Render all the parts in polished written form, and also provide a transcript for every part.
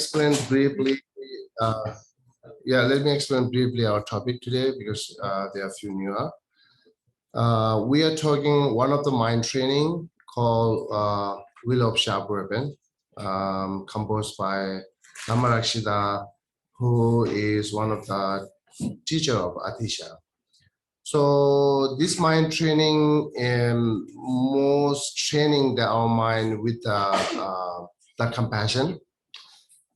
explain briefly. Let me explain briefly our topic today because there are a few newer. We are talking one of the mind training called Wheel of Sharp Weapon, composed by Namarakshida, who is one of the teacher of Atisha. So this mind training most training our mind with the compassion,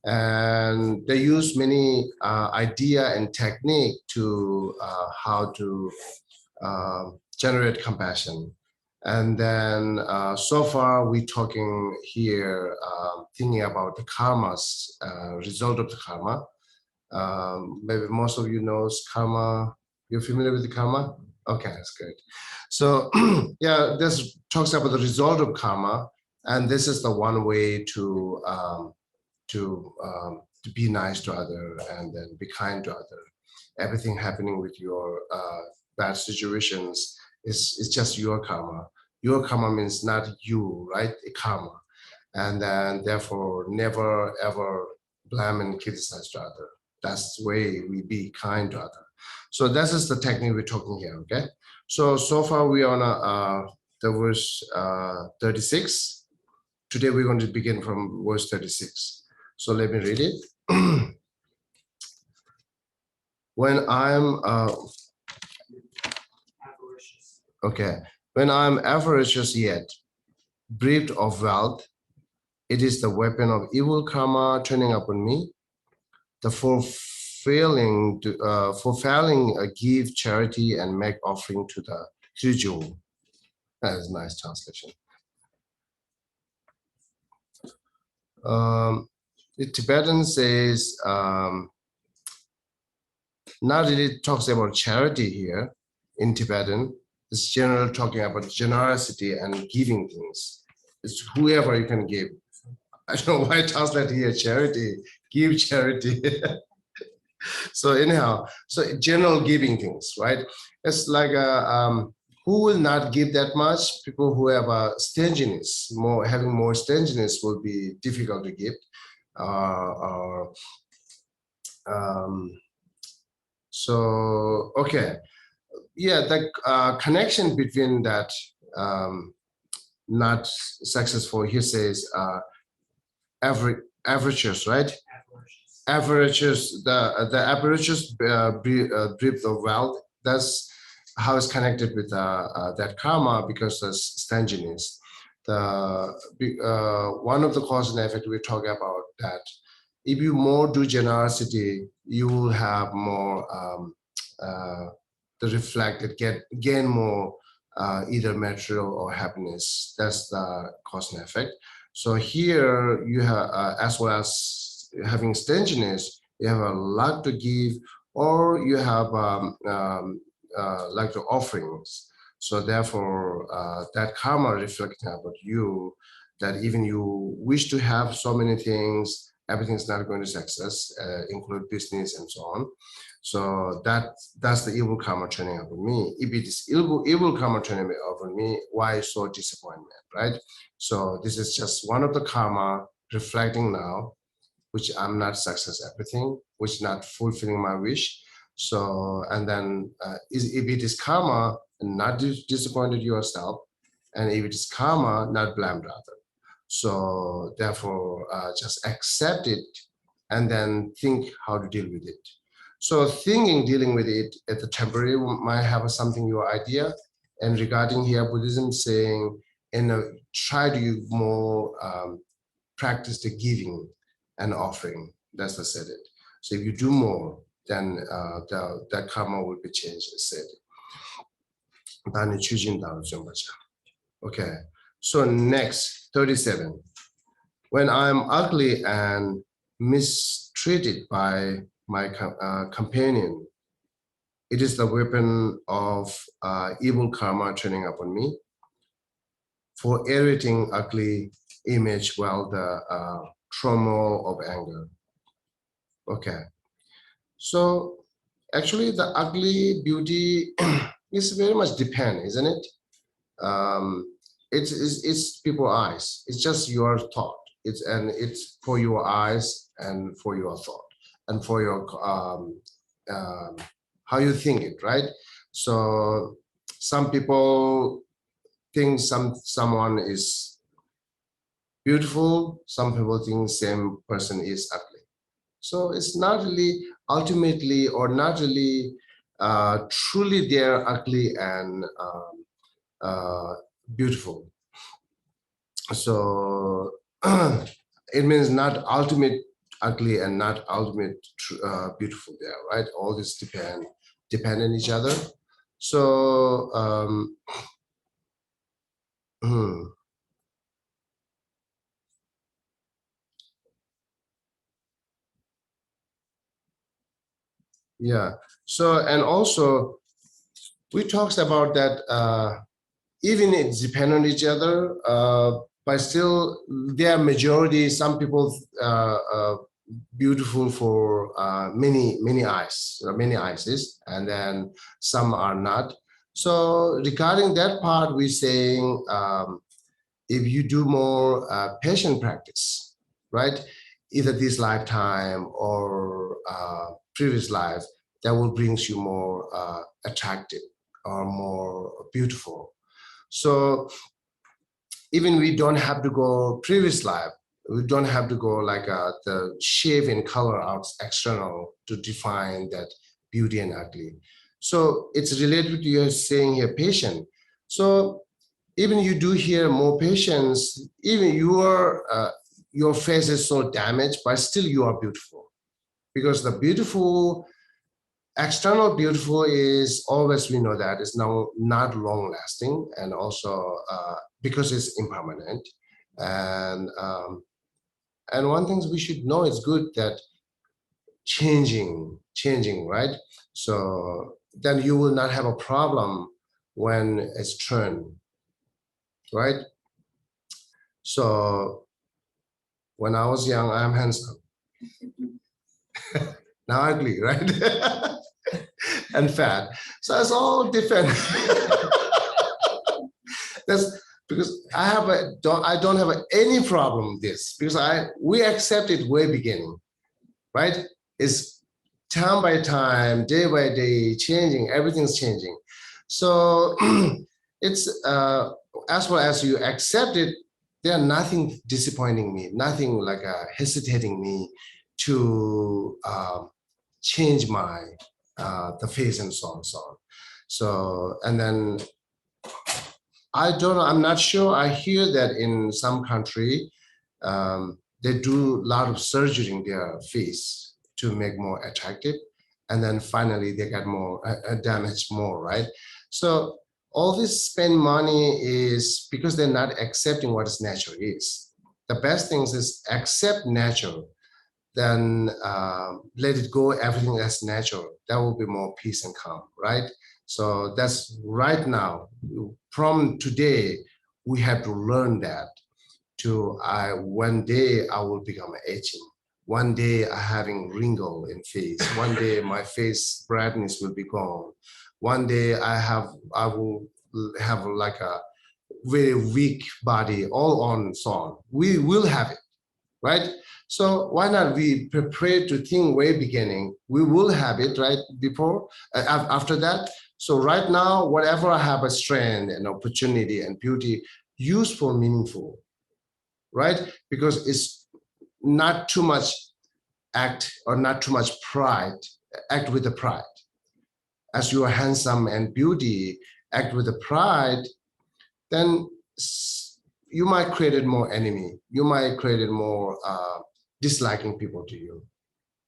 and they use many idea and technique to how to generate compassion. And then so far we're talking here thinking about the karmas, result of the karma. Maybe most of you knows karma. You're familiar with the karma? Okay, that's good. So yeah, this talks about the result of karma, and this is the one way to be nice to other and then be kind to other. Everything happening with your bad situations is just your karma. Your karma means not you, right? A karma, and then therefore never ever blame and criticize to other. That's the way we be kind to other. So this is the technique we're talking here, okay? So far we are on the verse 36. Today we're going to begin from verse 36. So let me read it. When I'm when I'm avaricious yet breathed of wealth, it is the weapon of evil karma turning upon me. The fulfilling give charity and make offering to the Triju. That is a nice translation. The Tibetan says not really talks about charity here in Tibetan. It's general talking about generosity and giving things. It's whoever you can give. I don't know why I translate here charity, give charity. So anyhow, so general giving things, right? It's like who will not give that much? People who have a stinginess, having more stinginess will be difficult to give. So okay, yeah, the connection between that not successful. He says averages, right? Averages, the averages breed of wealth. That's how it's connected with that karma, because the stinginess. One of the cause and effect we're talking about that. If you more do generosity, you will have more the reflected gain more either material or happiness. That's the cause and effect. So here you have as well as having stinginess, you have a lot to give, or you have like the offerings. So therefore that karma reflecting about you, that even you wish to have so many things, everything's not going to success, include business and so on. So that's the evil karma turning up on me. If it is evil karma turning up on me, why so disappointment, right? So this is just one of the karma reflecting now, which I'm not success everything, which not fulfilling my wish. So and then if it is karma, not disappointed yourself, and if it is karma, not blamed other. So therefore, just accept it and then think how to deal with it. So dealing with it at the temporary might have something your idea. And regarding here, Buddhism saying, try to more practice the giving and offering. That's the said it. So if you do more, then that karma will be changed, said. Okay. So next, 37. When I'm ugly and mistreated by my companion, it is the weapon of evil karma turning upon me for irritating ugly image, well, the trauma of anger. Okay. So actually the ugly beauty is very much depend, isn't it? It's people's eyes. It's just your thought. It's for your eyes and for your thought and for your how you think it, right? So some people think someone is beautiful, some people think same person is ugly. So it's not really ultimately or not really truly they're ugly and beautiful. So it means not ultimate ugly and not ultimate beautiful there, right? All this depend on each other. So yeah. So and also we talked about that even it depend on each other, but still there are majority. Some people beautiful for many eyes, many eyes, and then some are not. So regarding that part, we're saying if you do more patient practice, right? Either this lifetime or previous life, that will brings you more attractive or more beautiful. So even we don't have to go previous life, we don't have to go like the shape and color out external to define that beauty and ugly. So it's related to your saying here patient. So even you do hear more patience, even your face is so damaged, but still you are beautiful. Because the beautiful, external beautiful is always, we know that it's now not long lasting, and also because it's impermanent. And one thing we should know is good that changing, right? So then you will not have a problem when it's turned, right? So when I was young, I'm handsome. Now ugly, right? And fat. So it's all different. That's because I don't have any problem with this, because we accept it way beginning, right? It's time by time, day by day, changing. Everything's changing. So it's as well as you accept it, there's nothing disappointing me, nothing like hesitating me to change my the face and so on and so on. So and then I'm not sure. I hear that in some country they do a lot of surgery in their face to make more attractive, and then finally they get more damaged more, right? So all this spend money is because they're not accepting what is natural is. The best thing is accept natural, then let it go, everything that's natural. That will be more peace and calm, right? So that's right now. From today, we have to learn that. One day I will become aging. One day I having wrinkle in face. One day my face brightness will be gone. One day I will have like a very weak body, all on so on. We will have it, right? So why not we prepare to think way beginning? We will have it right before, after that. So right now, whatever I have a strength and opportunity and beauty, useful, meaningful, right? Because it's not too much act or not too much pride, act with the pride. As you are handsome and beauty, act with the pride, then you might create more enemy. You might create more disliking people to you.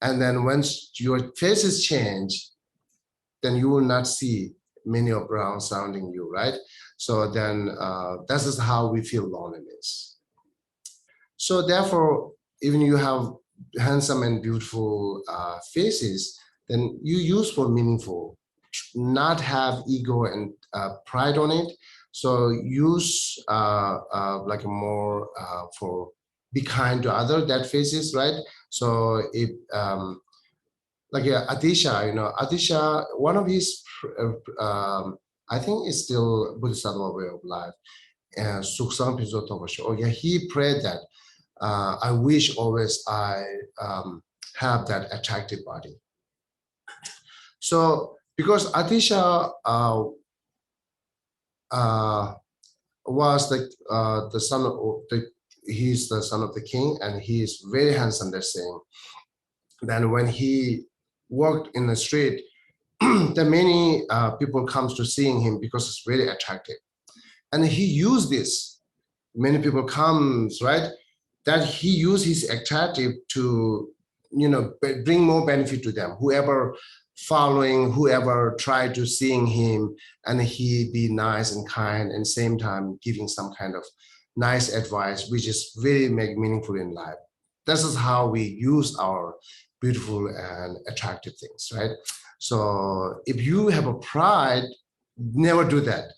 And then once your faces change, then you will not see many of around surrounding you, right? So then this is how we feel loneliness. So therefore, even you have handsome and beautiful faces, then you use for meaningful, not have ego and pride on it. So use like more for be kind to other that faces, right? So if like Atisha, Atisha, one of his, I think it's still Bodhisattva way of life. And Sukhsang Piso Tobasho. Oh yeah, he prayed that I wish always I have that attractive body. So because Atisha was the son of he's the son of the king, and he is very handsome, they're saying. Then when he walked in the street, the many people comes to seeing him because it's very attractive. And he used this. Many people comes, right? That he used his attractive to, bring more benefit to them. Whoever following, whoever tried to seeing him, and he be nice and kind, and same time giving some kind of nice advice, which is very meaningful in life. This is how we use our beautiful and attractive things, right? So if you have a pride, never do that.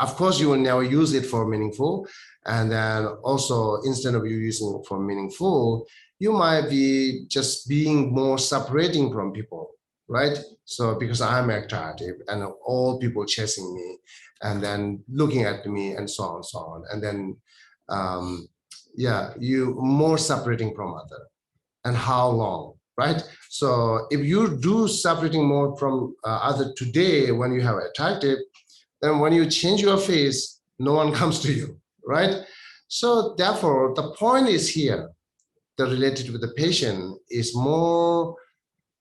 Of course, you will never use it for meaningful. And then also, instead of you using it for meaningful, you might be just being more separating from people, right? So because I'm attractive and all people chasing me and then looking at me and so on and so on. And then, you more separating from other. And how long, right? So if you do separating more from other today when you have attractive, then when you change your face, no one comes to you, right? So therefore, the point is here, the related with the patient is more,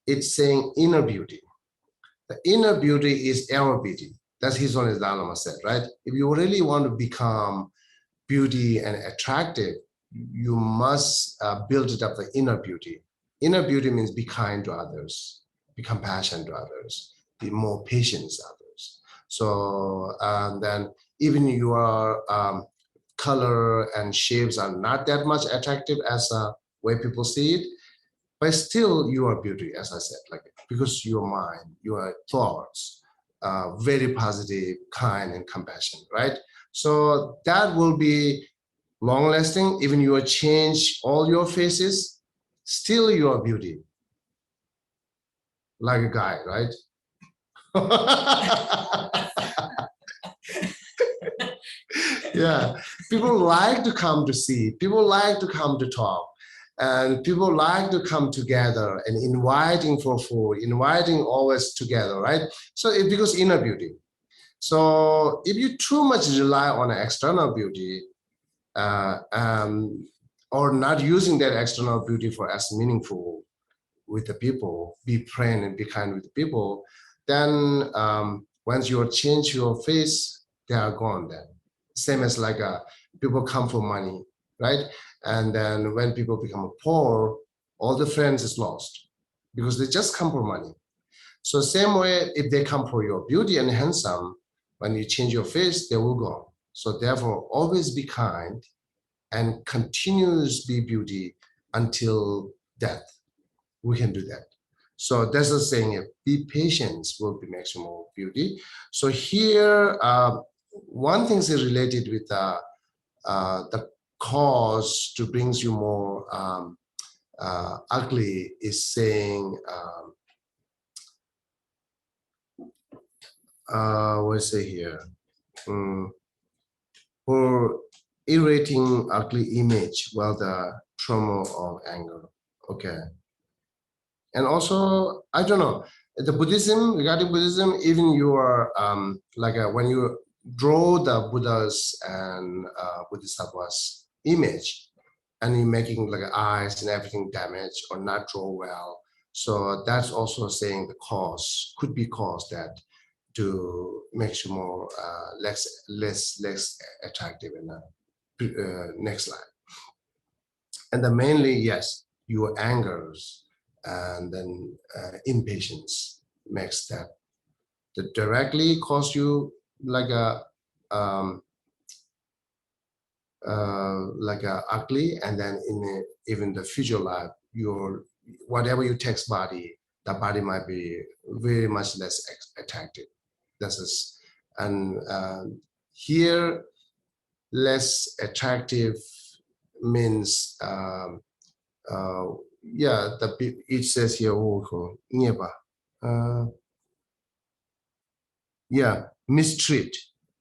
it's saying inner beauty. The inner beauty is our beauty. That's his own, as Dalai Lama said, right? If you really want to become beauty and attractive, you must build it up the inner beauty. Inner beauty means be kind to others, be compassionate to others, be more patient to others. So then even your color and shapes are not that much attractive as way people see it, but still you are beauty, as I said, like because your mind, your thoughts, very positive, kind, and compassionate, right? So that will be long lasting. Even you change all your faces, still you are beauty, like a guy, right? Yeah, people like to come to see, people like to come to talk, and people like to come together and inviting for food, inviting always together, right? So it becomes inner beauty. So if you too much rely on external beauty, or not using that external beauty for as meaningful with the people, be friend and be kind with the people, then once you change your face, they are gone then. Same as like people come for money, right? And then when people become poor, all the friends is lost because they just come for money. So same way, if they come for your beauty and handsome, when you change your face, they will go. So therefore, always be kind and continues be beauty until death. We can do that. So that's the saying, be patient will be maximum beauty. So here, one thing is related with the cause to brings you more ugly is saying, what is it here? For irritating ugly image, well, the trauma of anger. Okay. And also, I don't know, the Buddhism, regarding Buddhism, even you are when you draw the Buddhas and Bodhisattvas image, and you're making like eyes and everything damaged or not draw well. So that's also saying the cause could be caused that to make you more less attractive in the next slide. And then mainly, yes, your angers and then impatience makes that directly cause you like a ugly, and then even the future life, your whatever you text body, that body might be very much less attractive. This is, and here less attractive means it says here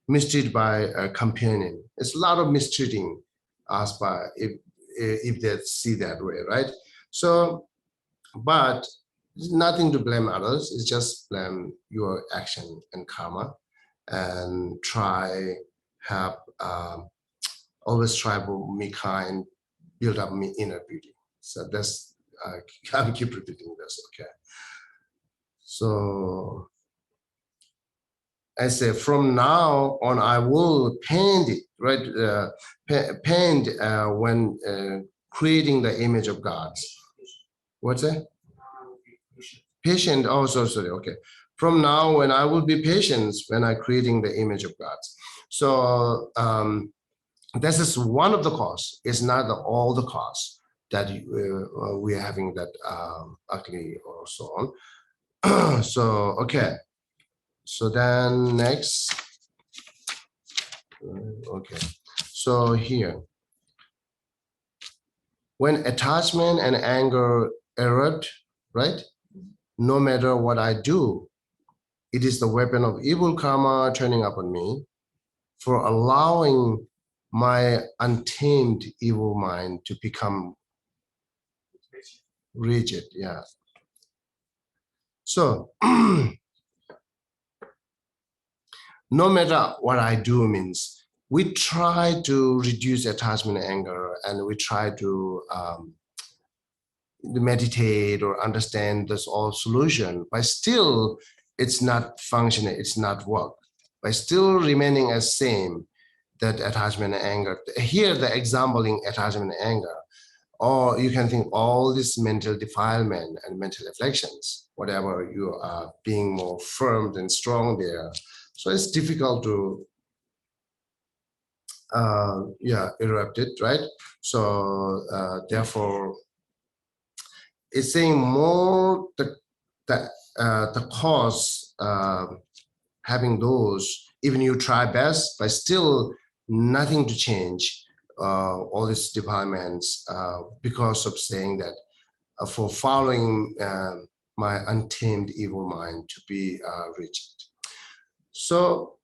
mistreat by a companion. It's a lot of mistreating us by if they see that way, right? So, but nothing to blame others. It's just blame your action and karma, and have always try to be kind, build up me inner beauty. So that's I keep repeating this. Okay. So I say from now on, I will paint it, right? Paint when creating the image of God. What's that? Patient. Oh, sorry. Okay. From now, when I will be patient when I creating the image of God. So this is one of the cause. It's not all the cause that we are having that ugly or so on. So okay. So then next, okay. So here, when attachment and anger erupt, right? No matter what I do, it is the weapon of evil karma turning upon me for allowing my untamed evil mind to become rigid. Yeah. So no matter what I do means we try to reduce attachment and anger, and we try to meditate or understand this all solution, but still it's not functioning, it's not work. By still remaining as same, that attachment and anger. Here the example in attachment and anger, or you can think all this mental defilement and mental afflictions, whatever you are being more firm and strong there. So it's difficult to erupt it, right? So therefore, it's saying more the cause having those, even you try best, but still nothing to change all these departments because of saying that for following my untamed evil mind to be rigid. So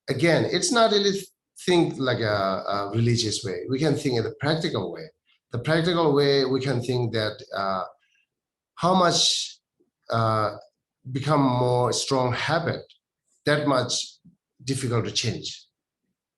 again, it's not really think like a religious way. We can think in a practical way. The practical way, we can think that how much become more strong habit, that much difficult to change.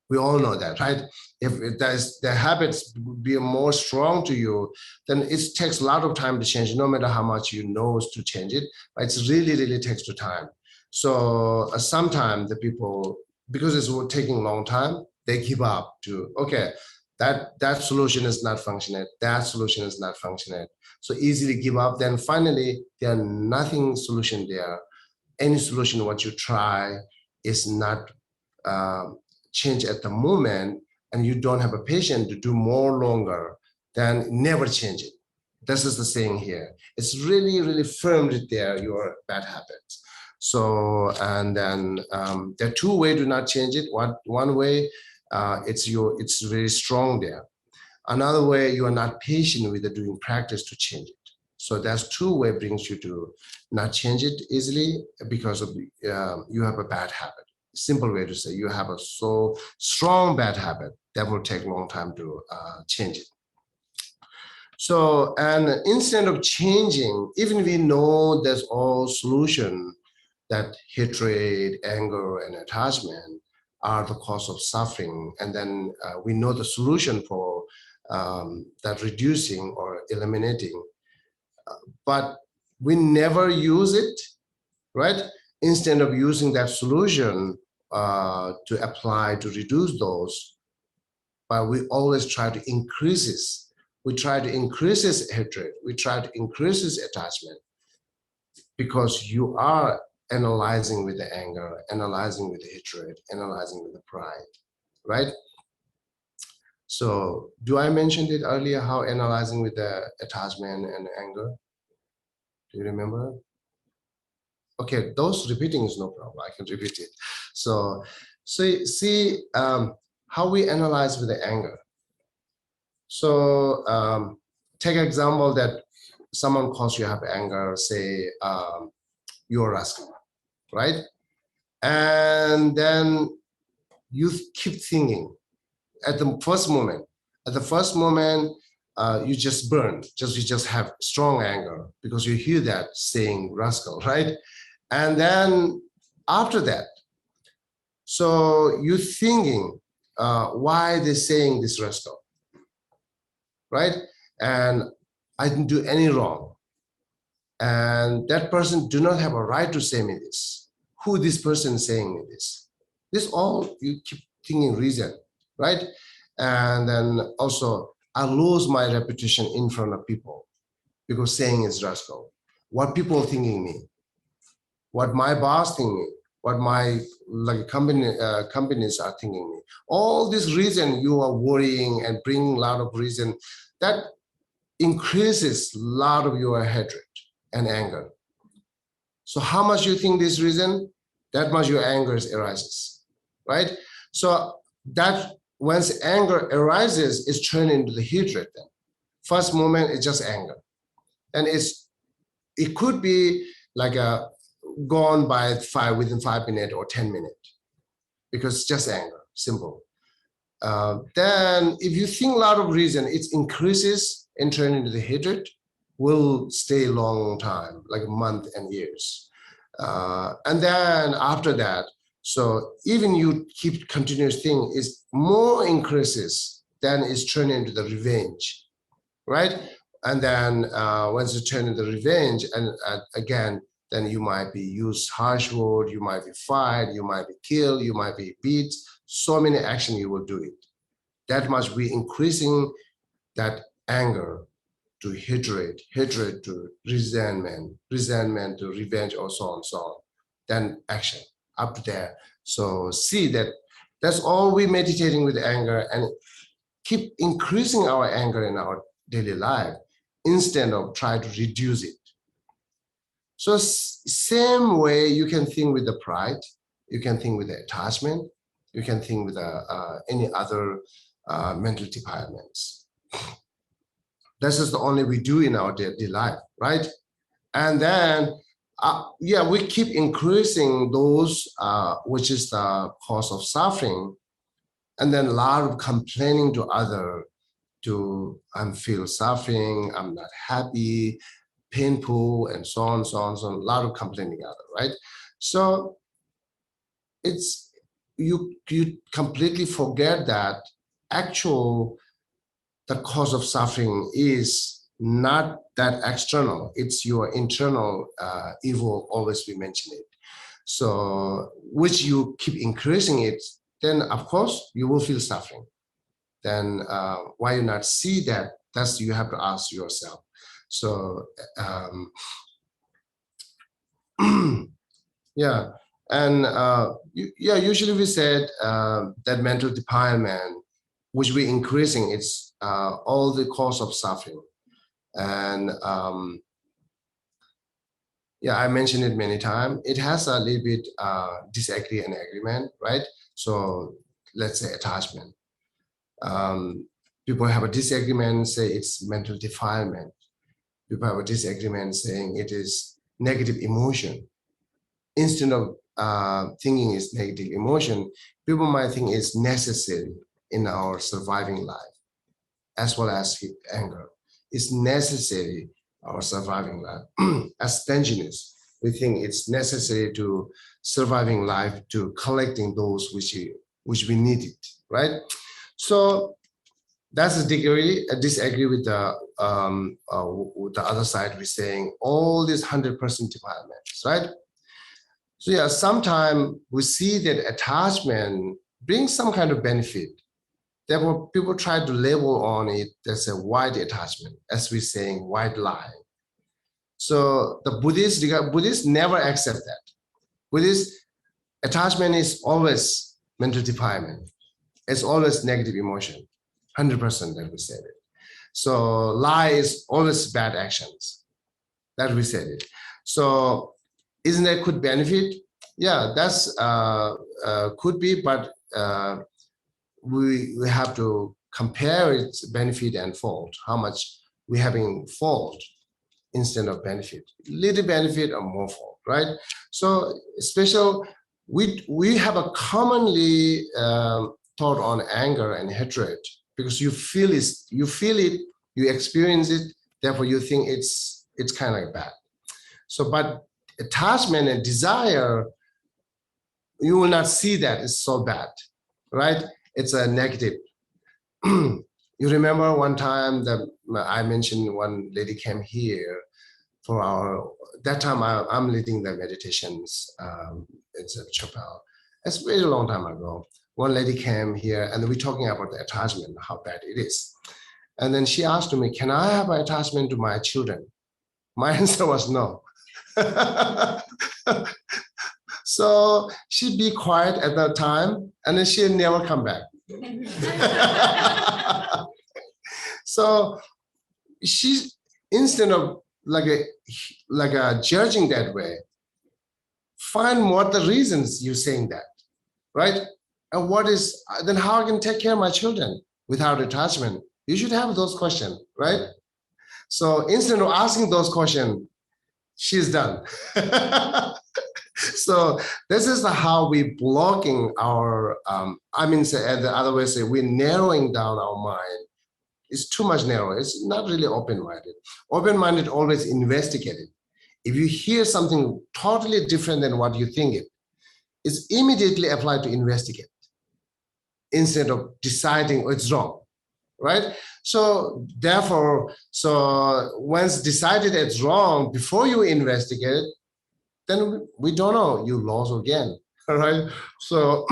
We all know that, right? If the habits be more strong to you, then it takes a lot of time to change, no matter how much you know to change it. But it's really takes the time. So sometimes the people, because it's taking a long time, they give up to, okay, that solution is not functioning, that solution is not functioning. So easily give up. Then finally, there are nothing solution there. Any solution what you try is not change at the moment, and you don't have a patience to do more longer, then never change it. This is the saying here. It's really firm there, your bad habits. So, and then there are two ways to not change it. One way, it's very strong there. Another way, you are not patient with the doing practice to change it. So that's two way brings you to not change it easily because of you have a bad habit. Simple way to say you have a so strong bad habit that will take a long time to change it. So, and instead of changing, even we know there's all solution that hatred, anger, and attachment are the cause of suffering, and then we know the solution for that reducing or eliminating, but we never use it, right? Instead of using that solution to apply to reduce those, but we always try to increase this. We try to increase this hatred. We try to increase this attachment because you are analyzing with the anger, analyzing with the hatred, analyzing with the pride, right? So do I mention it earlier how analyzing with the attachment and anger? Do you remember? Okay, those repeating is no problem. I can repeat it. So see how we analyze with the anger. So take an example that someone calls you have anger, say you're a rascal, right? And then you keep thinking at the first moment, At the first moment, you just burn, you just have strong anger because you hear that saying rascal, right? And then after that, so you're thinking, why they're saying this rascal, right? And I didn't do any wrong. And that person do not have a right to say me this. Who this person is saying me this? This all you keep thinking reason, right? And then also I lose my reputation in front of people because saying is rascal. What people thinking me, what my boss think me, what my companies are thinking me. All this reason you are worrying and bringing a lot of reason that increases a lot of your hatred and anger. So how much you think this reason, that much your anger arises, right? So that once anger arises, it's turned into the hatred then. First moment is just anger. And it could be like a gone by within 5 minutes or 10 minutes because it's just anger, simple. Then if you think a lot of reason, it increases and turn into the hatred, will stay a long time, like a month and years. And then after that, so even you keep continuous thing is more increases, then it's turned into the revenge, right? And then once you turn into revenge, and again, then you might be use harsh word, you might be fired, you might be killed, you might be beat. So many action you will do it. That much we increasing that anger to hatred, hatred to resentment, resentment to revenge, or so on, so on. Then action up there. So see that that's all we meditating with anger and keep increasing our anger in our daily life instead of try to reduce it. So same way you can think with the pride, you can think with the attachment, you can think with any other mental defilements. This is the only we do in our daily life, right? And then, yeah, we keep increasing those, which is the cause of suffering. And then a lot of complaining to other, I feel suffering, I'm not happy, painful, and so on, so on, so on, a lot of complaining other, right? So it's, you completely forget that the cause of suffering is not that external, it's your internal evil, always we mention it. So, which you keep increasing it, then of course you will feel suffering. Then why you not see that? That's you have to ask yourself. So, yeah, and yeah, usually we said that mental defilement, which we increasing, it's all the cause of suffering. And yeah, I mentioned it many times. It has a little bit disagree and agreement, right? So let's say attachment. People have a disagreement, say it's mental defilement. People have a disagreement saying it is negative emotion. Instead of thinking it's negative emotion, people might think it's necessary in our surviving life, as well as anger. It's necessary our surviving life. As stinginess, we think it's necessary to surviving life, to collecting those which we needed, right? So that's a degree. I disagree with the other side. We're saying all these 100% defilements, right? So yeah, sometimes we see that attachment brings some kind of benefit. Therefore, people try to label on it as a white attachment, as we're saying, white lie. So the Buddhists never accept that. Buddhist attachment is always mental defilement. It's always negative emotion, 100% that we said it. So lie is always bad actions, that we said it. So isn't that could benefit? Yeah, that's could be, but we have to compare its benefit and fault, how much we're having fault instead of benefit. Little benefit or more fault, right? So special, we have a commonly thought on anger and hatred because you feel it, you experience it, therefore you think it's kind of like bad. So, but attachment and desire, you will not see that it's so bad, right? It's a negative. You remember one time that I mentioned one lady came here for that time I'm leading the meditations. It's a chapel. It's a very long time ago. One lady came here and we're talking about the attachment, how bad it is. And then she asked me, can I have an attachment to my children? My answer was no. So she'd be quiet at that time and then she'd never come back. So she, instead of like a judging that way, find what the reasons you're saying that, right? And what is, then how I can take care of my children without attachment? You should have those questions, right? So instead of asking those questions, she's done. So this is how we blocking our, the other way say, we're narrowing down our mind. It's too much narrow. It's not really open-minded. Open-minded always investigated. If you hear something totally different than what you think it's immediately applied to investigate instead of deciding it's wrong, right? So therefore, once decided it's wrong, before you investigate, then we don't know, you lost again, all right? So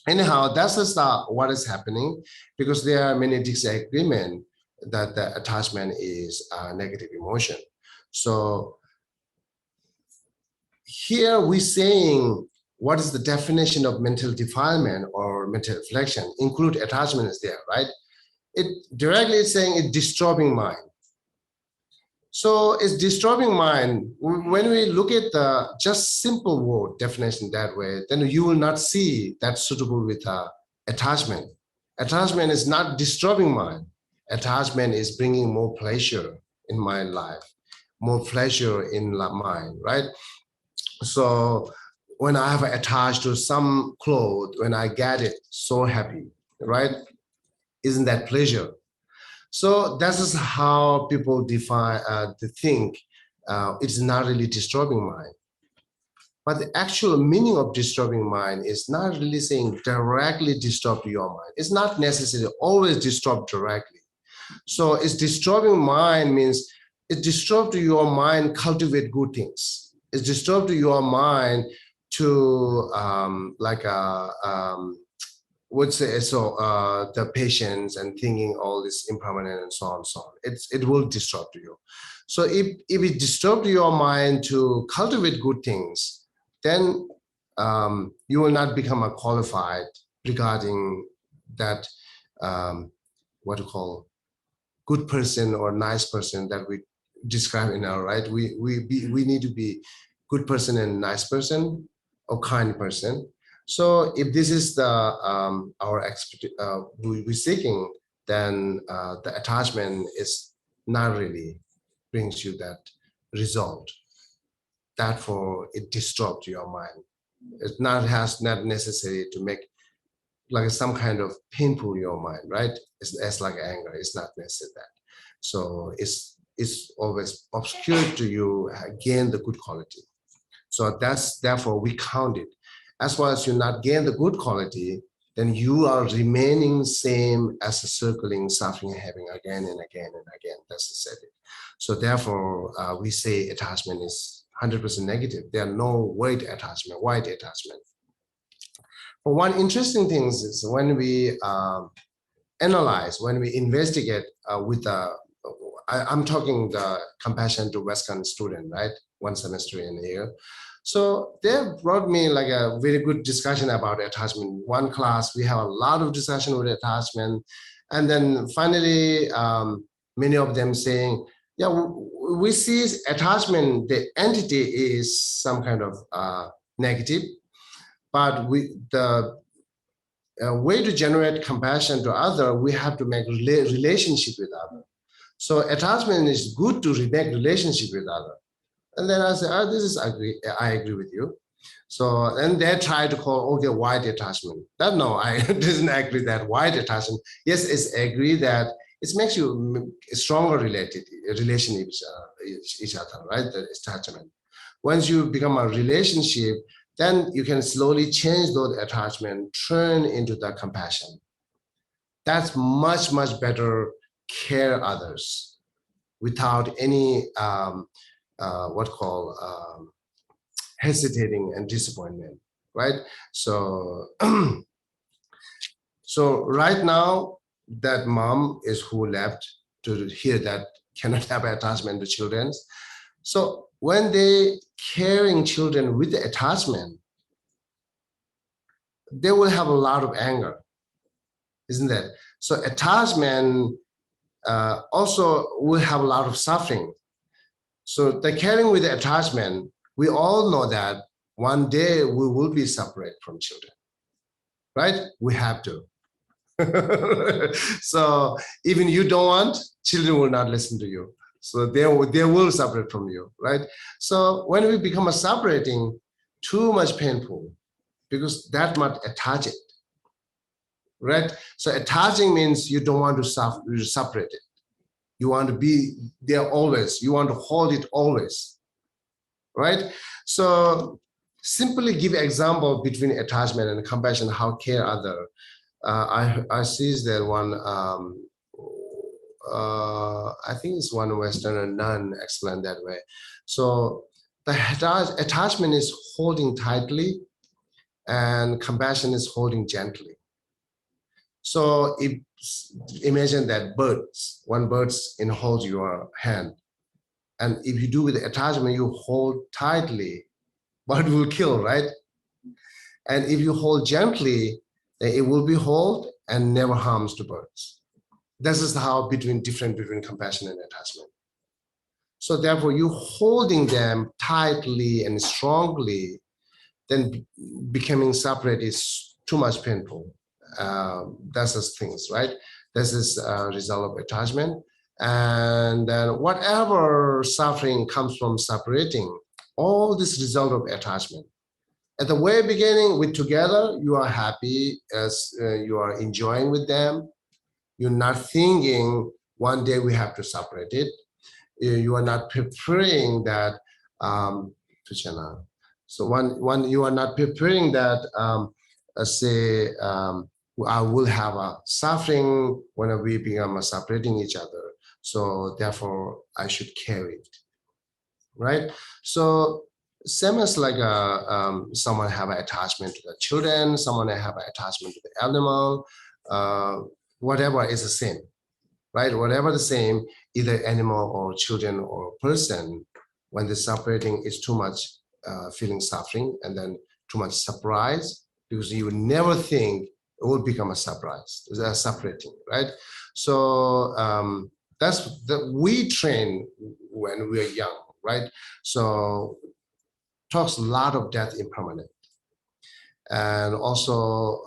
anyhow, that's just what is happening, because there are many disagreements that the attachment is a negative emotion. So here we're saying, what is the definition of mental defilement or mental reflection? Include attachment is there, right? It directly is saying it's disturbing mind. So it's disturbing mind. When we look at the just simple word definition that way, then you will not see that suitable with attachment. Attachment is not disturbing mind. Attachment is bringing more pleasure in my life, more pleasure in mind, right? So when I have attached to some clothes, when I get it, so happy, right? Isn't that pleasure? So that is how people define the think. It's not really disturbing mind. But the actual meaning of disturbing mind is not really saying directly disturb your mind. It's not necessarily always disturb directly. So it's disturbing mind means it disturb to your mind cultivate good things. It's disturb to your mind to would say the patience and thinking all this impermanent and so on and so on. It will disturb you. So if it disturbs your mind to cultivate good things, then you will not become a qualified regarding that what you call good person or nice person that we describe in our right. We need to be good person and nice person or kind person. So if this is the we're seeking, then the attachment is not really brings you that result. Therefore, it disturbs your mind. It's not necessary to make like some kind of painful your mind, right? It's like anger. It's not necessary that. So it's always obscured to you gain the good quality. So that's therefore we count it. As far as you not gain the good quality, then you are remaining same as a circling, suffering, having again and again and again. That's the setting. So therefore, we say attachment is 100% negative. There are no white attachment. But one interesting thing is when we analyze, when we investigate I'm talking the compassion to Western student, right? One semester in a year. So they brought me like a very good discussion about attachment. One class, we have a lot of discussion with attachment. And then finally, many of them saying, yeah, we see attachment, the entity is some kind of negative, but the way to generate compassion to other, we have to make relationship with other. So attachment is good to make relationship with other. And then I say, I agree with you. So, and they try to call, okay, why detachment? That no, I doesn't agree that why detachment. Yes, it's agree that it makes you stronger relation with each other, right? The attachment. Once you become a relationship, then you can slowly change those attachment, turn into the compassion. That's much, much better care others without any what call hesitating and disappointment, right? So so right now that mom is who left to hear that cannot have attachment to children. So when they caring children with the attachment, they will have a lot of anger, isn't that? So attachment also will have a lot of suffering. So the caring with the attachment, we all know that one day we will be separate from children, right? We have to. So even you don't want, children will not listen to you. So they will separate from you, right? So when we become a separating, too much painful because that much attach it, right? So attaching means you don't want to separate it. You want to be there always. You want to hold it always, right? So simply give example between attachment and compassion, how care other. I see that one. I think it's one Westerner nun explained that way. So the attachment is holding tightly, and compassion is holding gently. So if imagine that one bird's in holds your hand, and if you do with the attachment, you hold tightly, bird will kill, right? And if you hold gently, then it will be hold and never harms the birds. This is how different between compassion and attachment. So therefore, you holding them tightly and strongly, then becoming separate is too much painful. That's the things, right? This is a result of attachment. And then whatever suffering comes from separating, all this result of attachment. At the very beginning, with together, you are happy as you are enjoying with them. You're not thinking one day we have to separate it. You are not preparing that. So one you are not preparing that. Say I will have a suffering when we become separating each other. So therefore, I should carry it, right? So same as like someone have an attachment to the children, someone have an attachment to the animal, whatever is the same, right? Whatever the same, either animal or children or person, when the separating is too much feeling suffering and then too much surprise, because you would never think it will become a surprise, a separating, right? So that's that we train when we are young, right? So talks a lot of death impermanent, and also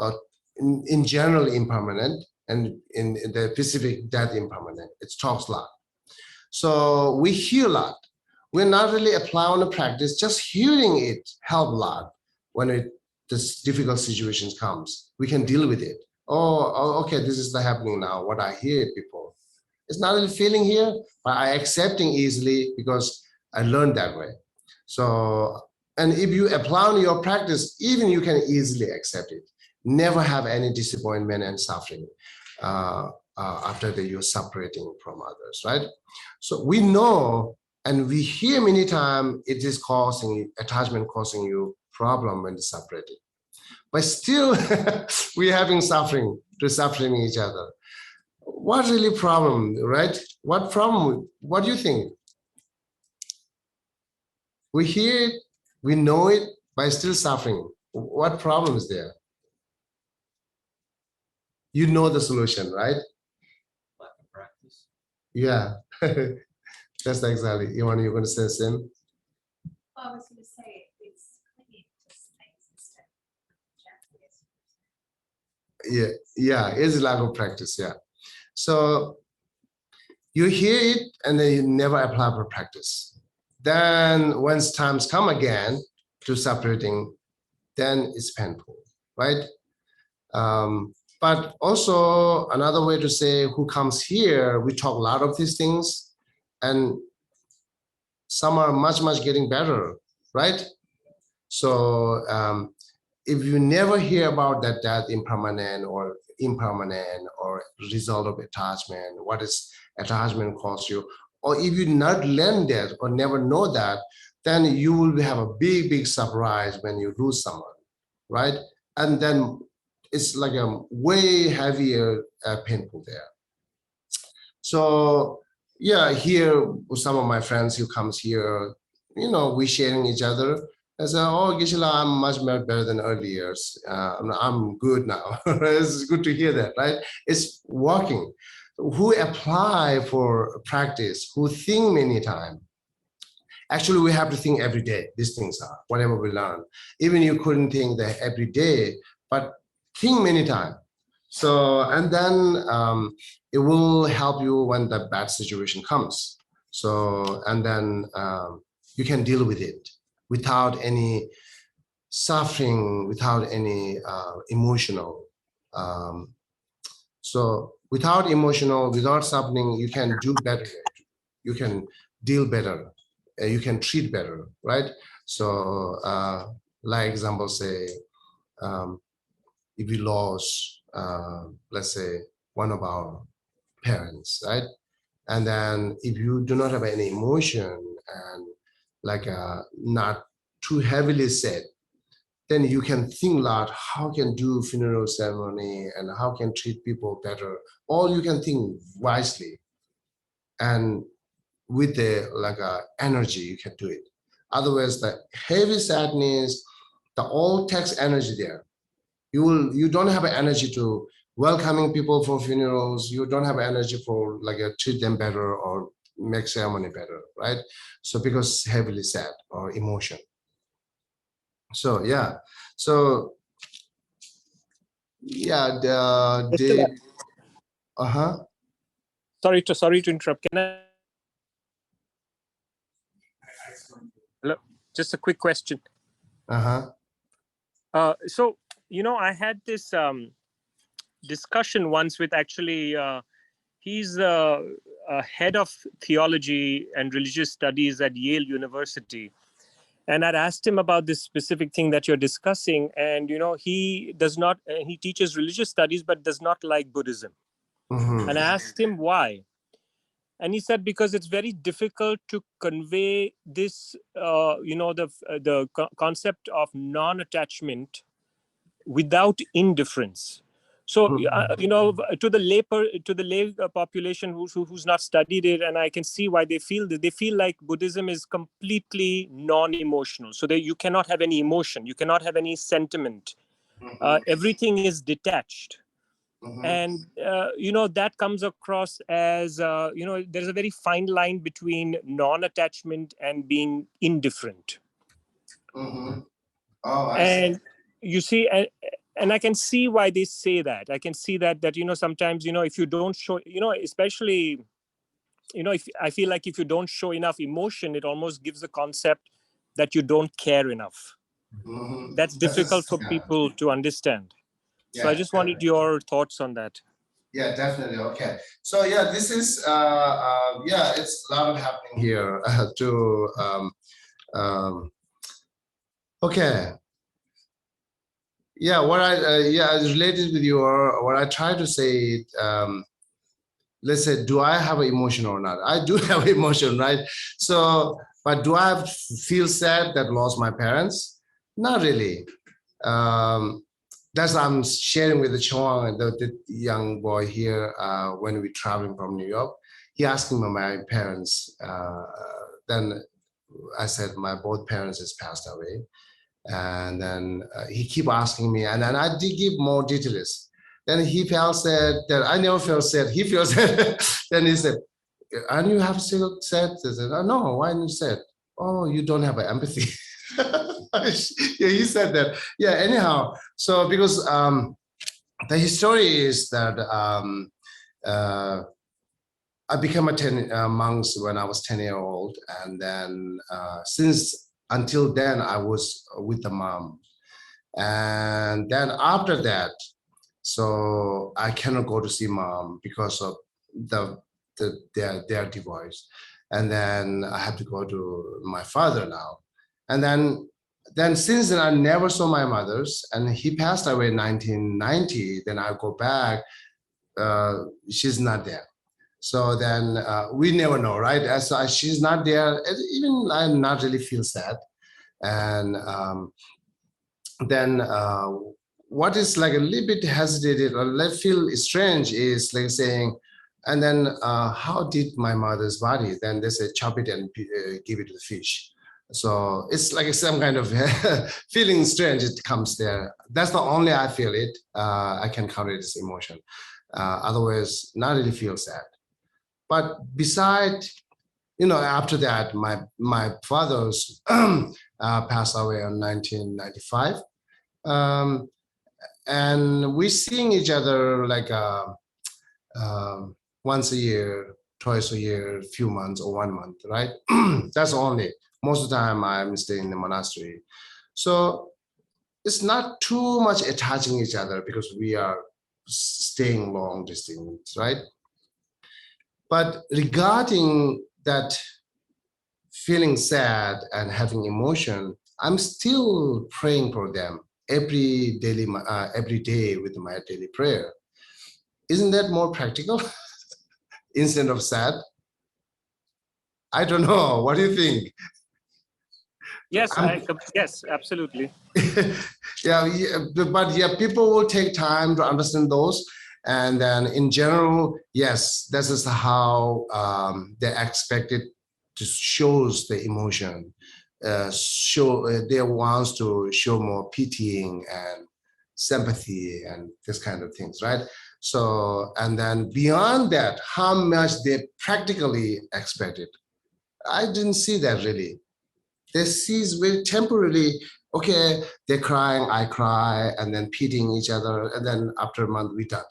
in general impermanent, and in the specific death impermanent. It talks a lot. So we hear a lot. We're not really applying the practice. Just hearing it help a lot when this difficult situations comes. We can deal with it. Oh, okay, this is the happening now. What I hear it before. It's not really feeling here, but I accepting easily because I learned that way. So, and if you apply on your practice, even you can easily accept it. Never have any disappointment and suffering after that you're separating from others, right? So we know and we hear many times it is causing attachment, causing you problem when separated. But still, we're having suffering to suffering each other. What really problem, right? What problem? What do you think? We hear it, we know it, but still suffering. What problem is there? You know the solution, right? Lack of practice. Yeah, that's exactly. You're going to say the same? Well, I was going to say it's clinging to things instead of Yeah, it's lack of practice. Yeah. So you hear it and then you never apply for practice. Then once times come again, to separating, then it's painful, right? But also another way to say who comes here, we talk a lot of these things, and some are much getting better, right? So if you never hear about that death impermanent or result of attachment, what is attachment cause you, or if you not learn that or never know that, then you will have a big surprise when you lose someone, right? And then it's like a way heavier painful there. So yeah, here with some of my friends who comes here, we sharing each other. I said, oh, Geshe, I'm much better than earlier. I'm good now. It's good to hear that, right? It's working. Who apply for practice, who think many times. Actually, we have to think every day, these things are, whatever we learn. Even you couldn't think that every day, but think many times. So, and then it will help you when the bad situation comes. So, and then you can deal with it without any suffering, without any emotional. So without emotional, without suffering, you can do better. You can deal better. You can treat better, right? So like example, say, if we lost, let's say, one of our parents, right? And then if you do not have any emotion and like not too heavily sad, then you can think a lot, how can do funeral ceremony and how can treat people better. All you can think wisely. And with the like energy, you can do it. Otherwise, the heavy sadness, the all takes energy there. You don't have energy to welcoming people for funerals. You don't have energy for like treat them better or make ceremony better, right? So because heavily sad or emotion. So yeah, so yeah, Sorry to interrupt. Can I? Hello? Just a quick question. So I had this discussion once with actually. He's a head of theology and religious studies at Yale University. And I'd asked him about this specific thing that you're discussing. And, he does not, he teaches religious studies, but does not like Buddhism. And I asked him why. And he said, because it's very difficult to convey this, the concept of non-attachment without indifference. So, to the lay population who's not studied it, and I can see why they feel like Buddhism is completely non-emotional. So you cannot have any emotion, you cannot have any sentiment. Everything is detached. And, that comes across as, there's a very fine line between non-attachment and being indifferent. And you see, and I can see why they say that. I can see that sometimes, if you don't show, especially, if I feel like if you don't show enough emotion, it almost gives the concept that you don't care enough. That's difficult for people to understand. So I just wanted your thoughts on that. Yeah, definitely. Okay. So yeah, this is it's a lot of happening here okay. Yeah, what it's related with what I try to say, let's say, do I have an emotion or not? I do have emotion, right? So, but do I feel sad that lost my parents? Not really. That's I'm sharing with the Chong, the young boy here, when we traveling from New York. He asked me about my parents. Then I said my both parents has passed away. And then he keep asking me, and then I did give more details. Then he felt sad that I never felt sad. He feels sad. Then he said, "And you have to sad?" I said, "Oh, no, why you sad? Oh, you don't have empathy." Yeah, he said that. Yeah. Anyhow, so because the history is that I became a monk when I was 10 years old, and then since until then I was with the mom. And then after that, so I cannot go to see mom because of their divorce. And then I have to go to my father now. And then since then I never saw my mother's, and he passed away in 1990. Then I go back, she's not there. So then we never know, right? As she's not there, even I not really feel sad. And then what is like a little bit hesitated or I feel strange is like saying, and then how did my mother's body? Then they say chop it and give it to the fish. So it's like some kind of feeling strange. It comes there. That's the only I feel it. I can counter this emotion. Otherwise, not really feel sad. But beside, after that, my father's passed away in 1995. And we seeing each other like once a year, twice a year, few months or 1 month, right? That's only. Most of the time I'm staying in the monastery. So it's not too much attaching each other because we are staying long distance, right? But regarding that feeling sad and having emotion, I'm still praying for them every day with my daily prayer. Isn't that more practical instead of sad? I don't know. What do you think? Yes, yes, absolutely. yeah, but yeah, people will take time to understand those. And then in general, yes, this is how they expect it to shows the emotion. They wants to show more pitying and sympathy and this kind of things, right? So, and then beyond that, how much they practically expect it. I didn't see that really. They see very temporarily, okay, they're crying, I cry, and then pitying each other, and then after a month, we done.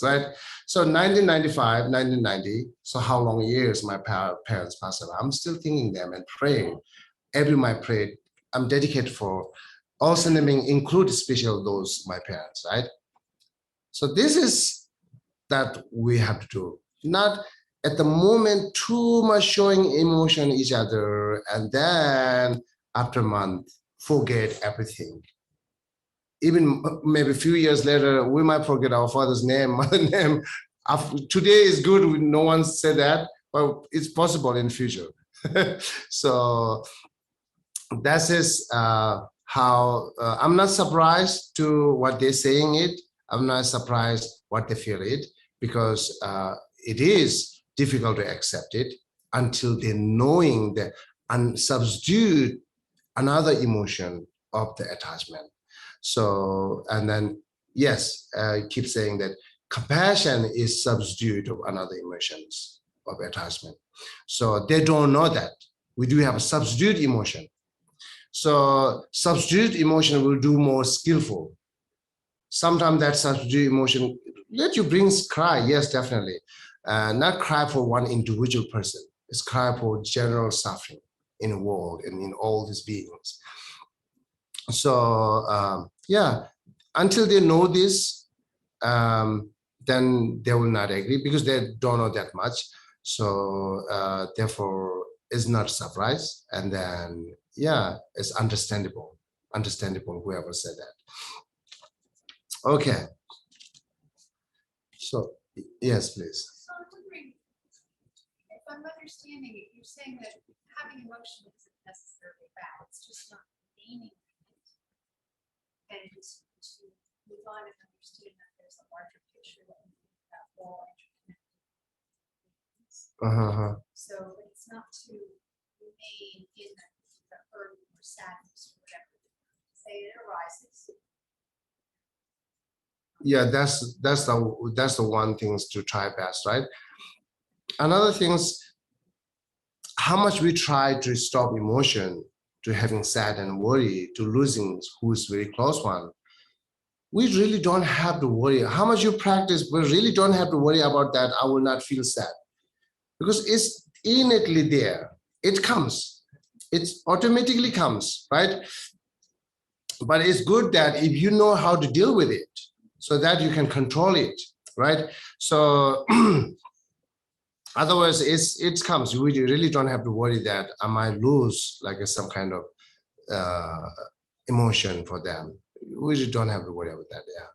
Right? So 1995, 1990, so how long years my parents passed away. I'm still thinking them and praying. Every my prayer, I'm dedicated for, also naming include special those my parents, right? So this is that we have to do. Not at the moment too much showing emotion each other, and then after a month, forget everything. Even maybe a few years later, we might forget our father's name, mother's name. Today is good, no one said that, but it's possible in the future. So that is how, I'm not surprised to what they're saying it. I'm not surprised what they feel it, because it is difficult to accept it until they're knowing the substitute another emotion of the attachment. So, and then, yes, I keep saying that compassion is substitute of another emotions of attachment. So they don't know that. We do have a substitute emotion. So substitute emotion will do more skillful. Sometimes that substitute emotion, let you bring cry, yes, definitely. Not cry for one individual person. It's cry for general suffering in the world and in all these beings. So yeah, until they know this, then they will not agree because they don't know that much. So therefore, it's not a surprise. And then, yeah, it's understandable. Understandable, whoever said that. Okay. So, yes, please. So I'm wondering, if I'm understanding it, you're saying that having emotion isn't necessarily bad, it's just not gaining it. And just to move on and understand that there's a larger picture that we think about all interconnected. So it's not to remain in the hurt or sadness or whatever. Say it arises. Yeah, that's the one things to try best, right? Another thing is how much we try to stop emotion, to having sad and worry, to losing who's very close one. We really don't have to worry. How much you practice, we really don't have to worry about that. I will not feel sad because it's innately there. It comes. it automatically comes, right? But it's good that if you know how to deal with it, so that you can control it, right? So otherwise, it comes. We really don't have to worry that I might lose like some kind of emotion for them. We really don't have to worry about that. Yeah.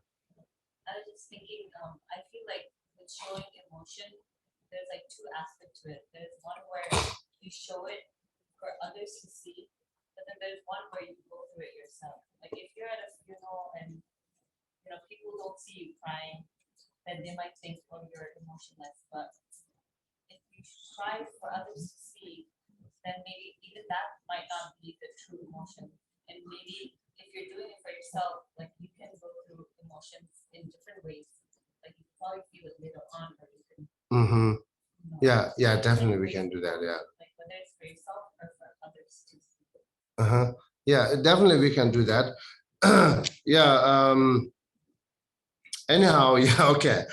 I was just thinking, I feel like with showing emotion, there's like two aspects to it. There's one where you show it for others to see, but then there's one where you go through it yourself. Like if you're at a funeral and people don't see you crying, then they might think, oh, you're emotionless. But if you try for others to see, then maybe even that might not be the true emotion. And maybe if you're doing it for yourself, like you can go through emotions in different ways. Like you probably feel it later on, or you can. Yeah, definitely we can do that. Yeah. Like whether it's for yourself or for others to see. Yeah, definitely we can do that. Yeah. Anyhow, yeah. Okay.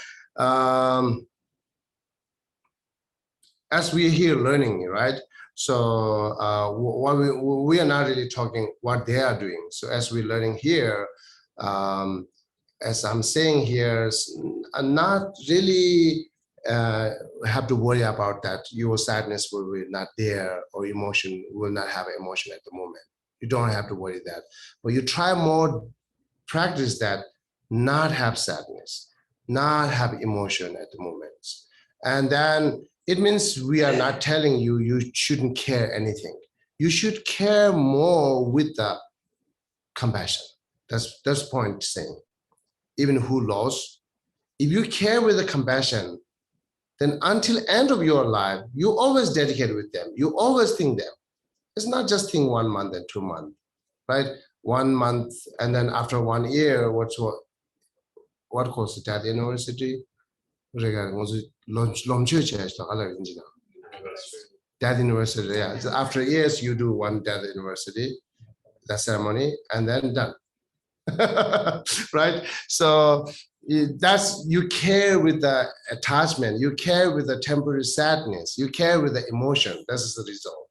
As we're here learning, right? So what we are not really talking what they are doing. So as we're learning here, as I'm saying here, not really have to worry about that. Your sadness will be not there, or emotion will not have emotion at the moment. You don't have to worry that. But you try more practice that, not have sadness, not have emotion at the moment. And then it means we are not telling you you shouldn't care anything. You should care more with the compassion. That's point saying. Even who lost, if you care with the compassion, then until end of your life, you always dedicate with them. You always think them. It's not just think 1 month and 2 months, right? 1 month and then after 1 year, what course is that university? Death university, yeah. So after years, you do one death university, that ceremony, and then done. Right? So that's, you care with the attachment, you care with the temporary sadness, you care with the emotion. This is the result.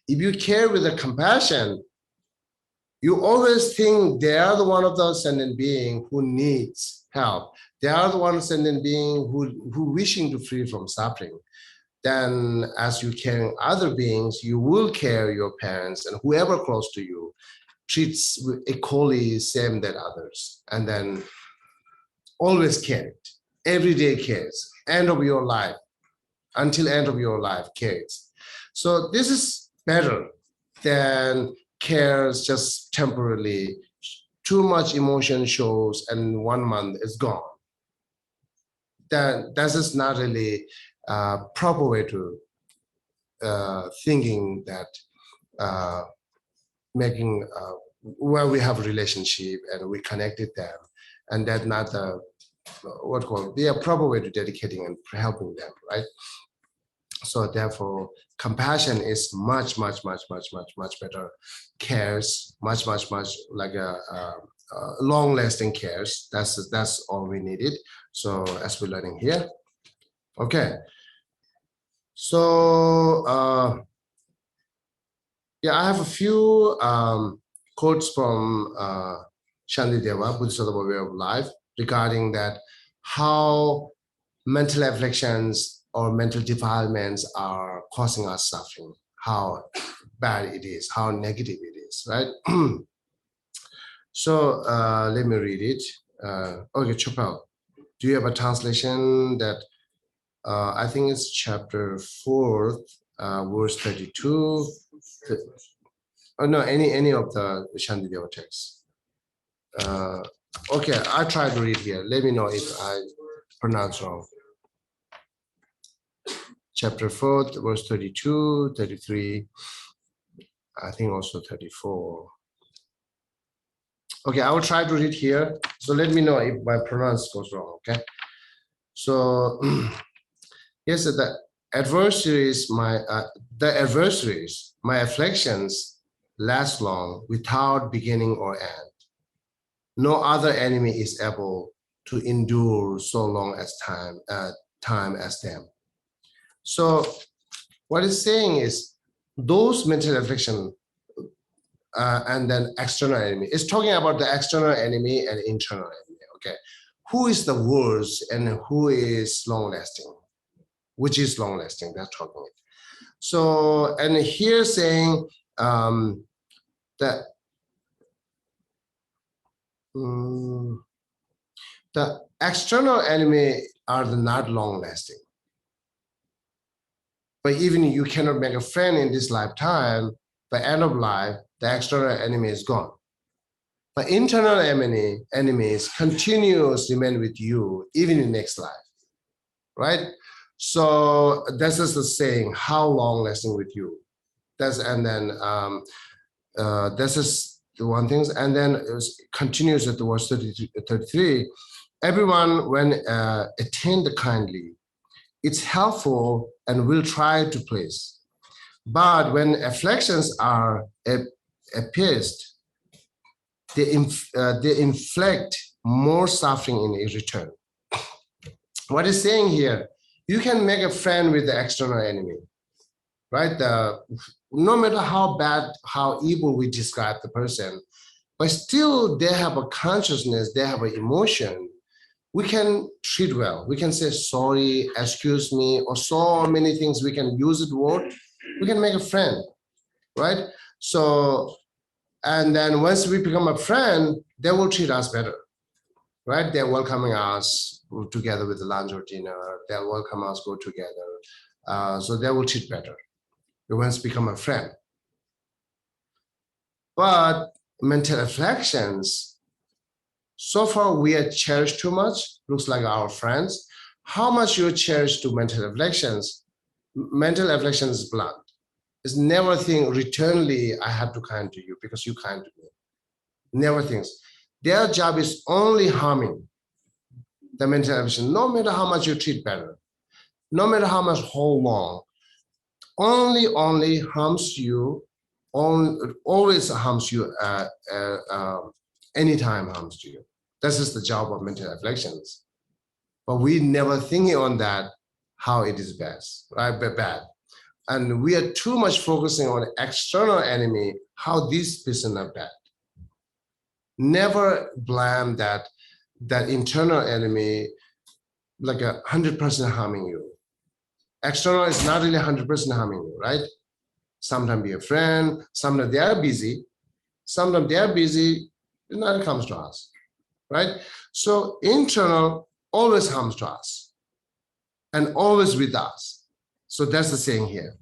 If you care with the compassion, you always think they are the one of those sentient being who needs help. They are the one sentient being who wishing to free from suffering. Then as you care other beings, you will care your parents and whoever close to you treats equally same than others. And then always care it. Every day cares. End of your life, until end of your life cares. So this is better than cares just temporarily. Too much emotion shows and 1 month is gone. That is not really proper way to thinking that making where we have a relationship and we connected them, and that's not the be a proper way to dedicating and helping them, right? So therefore, compassion is much better. Cares much like a long-lasting cares. That's all we needed. So as we're learning here, okay. So yeah, I have a few quotes from Shantideva, Bodhisattva Way of Life, regarding that how mental afflictions or mental defilements are causing us suffering, how bad it is, how negative it is, right? So let me read it. Okay, Chopel, do you have a translation that I think it's chapter 4, verse 32? Oh no, any of the Shantideva texts. Okay, I try to read here. Let me know if I pronounce wrong. Chapter 4, verse 32, 33, I think also 34. Okay, I will try to read here. So let me know if my pronounce goes wrong, okay? So yes, the adversaries, my afflictions last long without beginning or end. No other enemy is able to endure so long as time as them. So what it's saying is, those mental affliction and then external enemy. It's talking about the external enemy and internal enemy. Okay, who is the worst and who is long lasting? Which is long lasting? That's talking it. So, and here saying that the external enemy are not long lasting. But even you cannot make a friend in this lifetime, by end of life, the external enemy is gone. But internal enemies continues remain with you even in next life, right? So this is the saying, how long lasting with you? That's and then this is the one thing, and then it continues at the verse 33. Everyone when attend kindly, it's helpful and will try to please. But when afflictions are appeased, they inflict more suffering in return. What is saying here? You can make a friend with the external enemy, right? No matter how bad, how evil we describe the person, but still they have a consciousness, they have an emotion. We can treat well. We can say sorry, excuse me, or so many things. We can use the word. We can make a friend, right? So, and then once we become a friend, they will treat us better, right? They're welcoming us together with the lunch or dinner. They'll welcome us, go together. So they will treat better. We once become a friend. But mental afflictions, so far we are cherished too much, looks like our friends. How much you cherish to mental afflictions? Mental afflictions is blunt. It's never think returnly I have to kind to you because you kind to me. Never thinks. Their job is only harming the mental affliction, no matter how much you treat better, no matter how much hold long, only harms you, always harms you, anytime harms to you. This is the job of mental afflictions. But we never thinking on that, how it is best, right? But bad. And we are too much focusing on external enemy, how these person are bad. Never blame that internal enemy like 100% harming you. External is not really 100% harming you, right? Sometimes be a friend, sometimes they are busy, sometimes they are busy, it never comes to us, right? So internal always harms to us and always with us. So that's the saying here.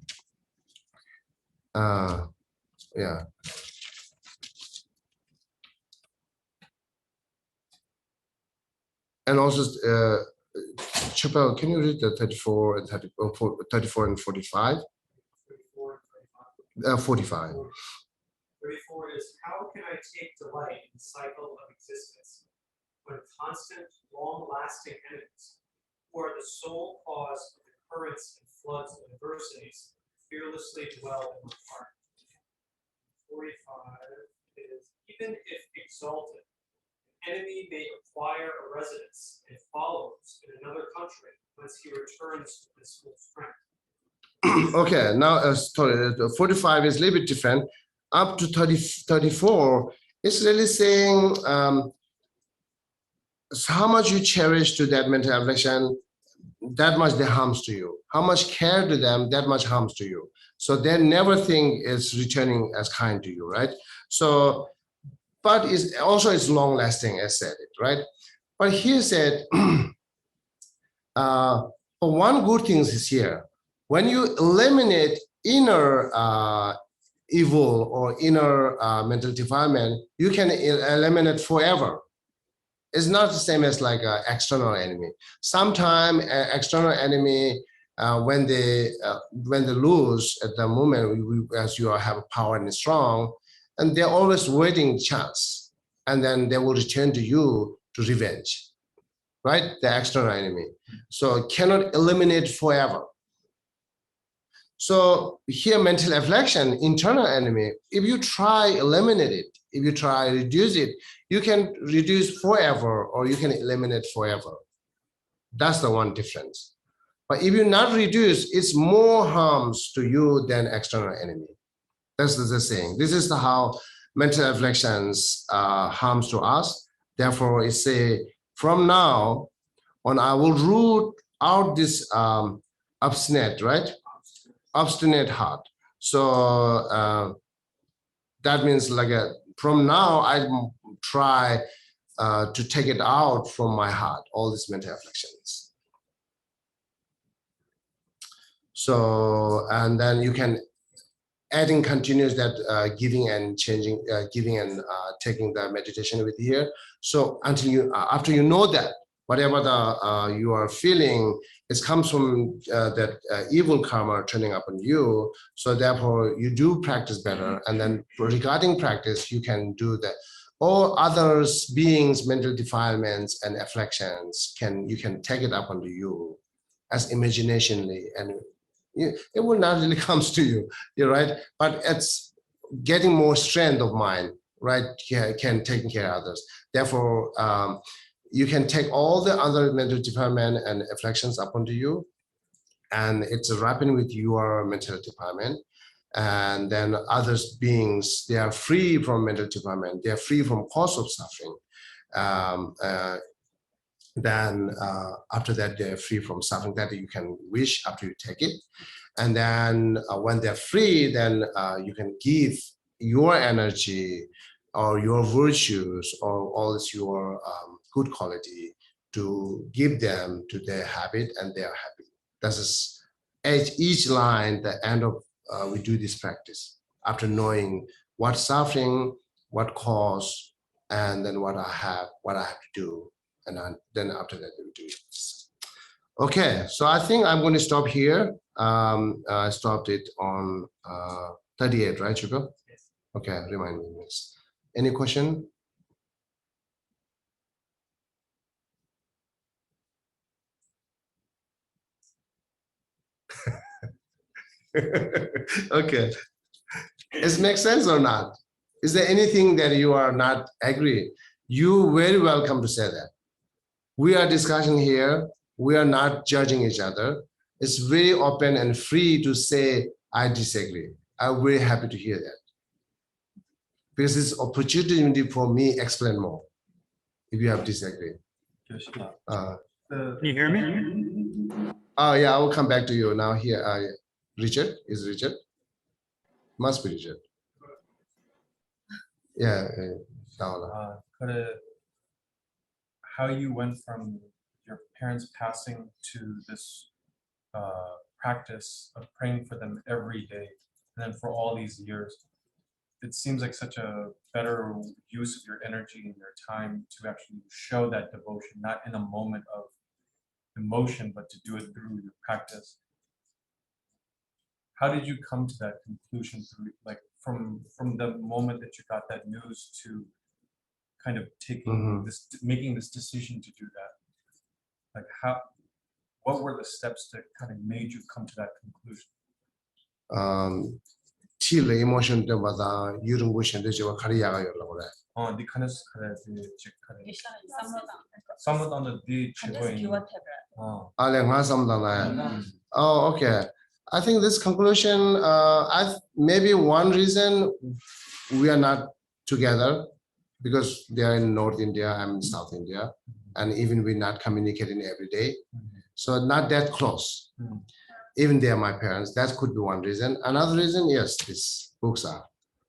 Yeah. And also, Chappelle, can you read the 34 and 34 and 45? 45. 34 is, how can I take delight in the cycle of existence when constant, long-lasting enemies, who are the sole cause of the currents and floods of adversities, fearlessly dwell in my heart? 45 is, even if exalted, an enemy may acquire a residence and followers in another country once he returns to his full strength. Okay, now 45 is a little bit different. Up to 34, it's really saying so how much you cherish to that mental affliction, that much they harms to you. How much care to them, that much harms to you. So they never think it's returning as kind to you, right? So, but it's also it's long lasting, as said it, right? But here said, but one good thing is here. When you eliminate inner evil or inner mental defilement, you can eliminate forever. It's not the same as like an external enemy. Sometimes external enemy, when they lose at the moment, as you have power and strong, and they're always waiting chance, and then they will return to you to revenge, right? The external enemy. So cannot eliminate forever. So here, mental affliction, internal enemy, if you try eliminate it, if you try reduce it, you can reduce forever or you can eliminate forever. That's the one difference. But if you not reduce, it's more harms to you than external enemy. That's the saying. This is how mental afflictions harms to us. Therefore, it's a from now on, I will root out this obstinate, right? Obstinate heart. So that means like from now, I try to take it out from my heart, all these mental afflictions. So, and then you can adding continuous that giving and changing, giving and taking the meditation with here. So until you, after you know that, whatever the you are feeling, it comes from that evil karma turning up on you. So therefore, you do practice better. And then regarding practice, you can do that. All others, beings, mental defilements and afflictions, you can take it up onto you as imaginationally, and it will not really comes to you. You're right, but it's getting more strength of mind, right? Can take care of others. Therefore, you can take all the other mental defilement and afflictions up onto you, and it's wrapping with your mental defilement. And then others beings, they are free from mental defilement, they are free from cause of suffering. Then after that, they're free from suffering that you can wish after you take it. And then when they're free, then you can give your energy or your virtues or all this your good quality to give them to their habit, and they are happy. This is at each line, the end of we do this practice after knowing what suffering, what cause, and then what I have to do. And then after that, we do it. Okay, so I think I'm going to stop here. I stopped it on 38, right, Chuka? Yes. Okay, remind me, miss. Any question? Okay. Does it make sense or not? Is there anything that you are not agree? You very welcome to say that. We are discussing here. We are not judging each other. It's very open and free to say, I disagree. I'm very happy to hear that. Because it's opportunity for me explain more if you have disagree. Can you hear me? Oh yeah, I will come back to you now here. Richard, is Richard? Must be Richard. Yeah. How you went from your parents passing to this practice of praying for them every day, and then for all these years, it seems like such a better use of your energy and your time to actually show that devotion, not in a moment of emotion, but to do it through your practice. How did you come to that conclusion through, like from the moment that you got that news to kind of taking this, making this decision to do that? Like what were the steps that kind of made you come to that conclusion? Till emotion to bada yurungution to jiwa kariyaga yorla. The kind of some on the beach. Oh, okay. I think this conclusion, maybe one reason we are not together because they are in North India, I'm in South India, and even we're not communicating every day. So not that close. Even they are my parents. That could be one reason. Another reason, yes, these books are.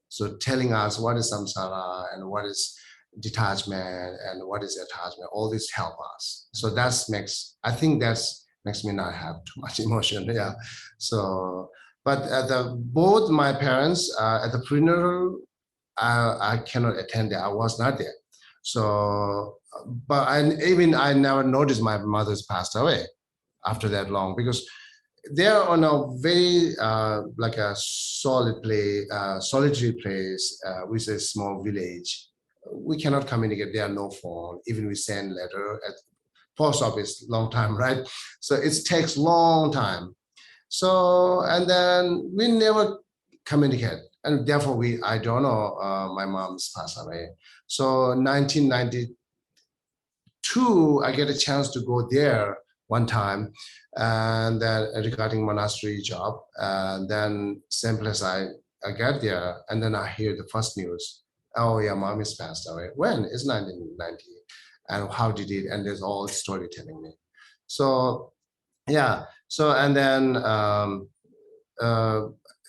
So telling us what is samsara and what is detachment and what is attachment, all this help us. So I think that's makes me not have too much emotion. Yeah. So, but both my parents at the funeral, I cannot attend there. I was not there. So, but I never noticed my mother's passed away after that long, because they're on a very like a solitary place with a small village. We cannot communicate. There are no phone. Even we send letter at post office, long time, right? So it takes long time. So, and then we never communicate. And therefore I don't know, my mom's passed away. So 1992, I get a chance to go there one time, and then regarding monastery job, and then same place I get there, and then I hear the first news. Oh yeah, mom is passed away. When? It's 1990, and how did it? And there's all story telling me. So yeah. So and then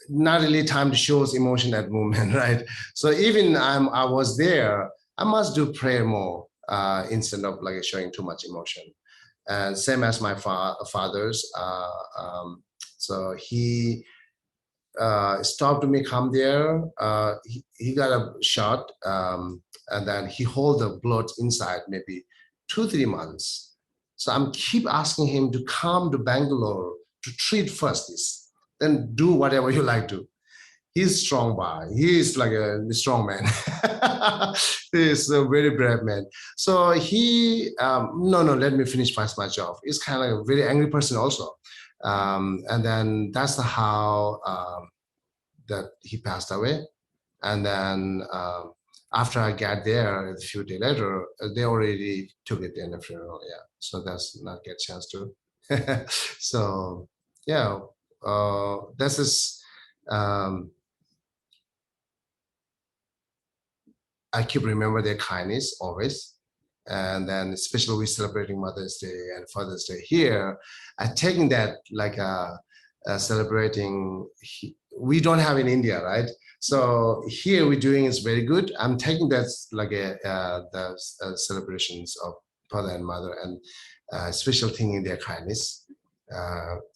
not really time to show emotion at moment, right? So even I was there, I must do prayer more instead of like showing too much emotion. And same as my father's. So he stopped me come there. He got a shot, and then he hold the blood inside maybe 2-3 months. So I'm keep asking him to come to Bangalore to treat first this, then do whatever you like to. He's strong guy. He's like a strong man. He's a very brave man. So he, no, let me finish my job. He's kind of like a very angry person also. And then that's how that he passed away. And then after I got there, a few days later, they already took it in the funeral. Yeah, so that's not get chance to. So yeah, this is. I keep remember their kindness always. And then especially we celebrating Mother's Day and Father's Day here, I taking that like celebrating, we don't have in India, right? So here we're doing is very good. I'm taking that like the celebrations of father and mother and special thing in their kindness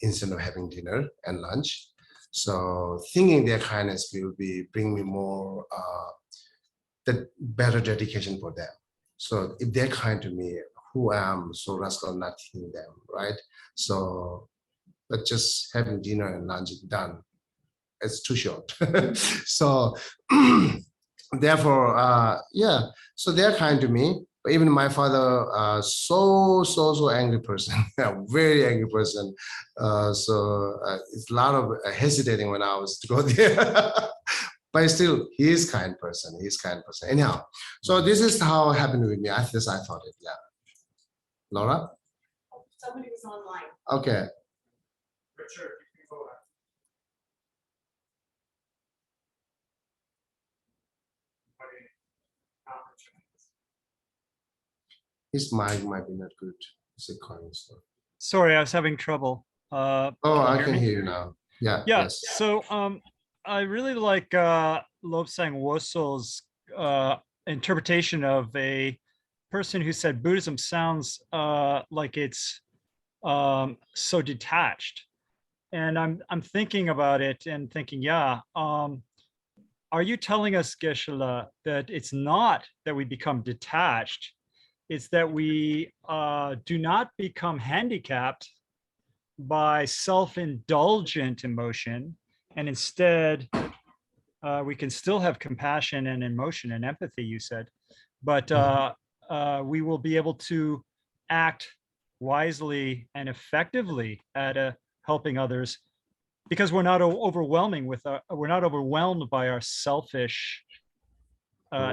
instead of having dinner and lunch. So thinking their kindness will be bring me more the better dedication for them. So if they're kind to me, who I am so rascal not hitting them, right? So but just having dinner and lunch done, it's too short. So therefore, yeah, so they're kind to me. But even my father, so angry person, a very angry person. So it's a lot of hesitating when I was to go there. But still, he is kind person. He's kind person. Anyhow, so this is how it happened with me. I thought it. Yeah, Laura. Somebody was online. Okay. Richard, you can go ahead. His mic might be not good. It's a coin stuff. Sorry, I was having trouble. Oh, I can hear you now. Yeah. Yeah. Yes. So I really like Lobsang Wosol's interpretation of a person who said Buddhism sounds like it's so detached. And I'm thinking about it and thinking, yeah, are you telling us, Geshe, that it's not that we become detached, it's that we do not become handicapped by self-indulgent emotion, and instead we can still have compassion and emotion and empathy, you said, but we will be able to act wisely and effectively at helping others because we're not overwhelming with we're not overwhelmed by our selfish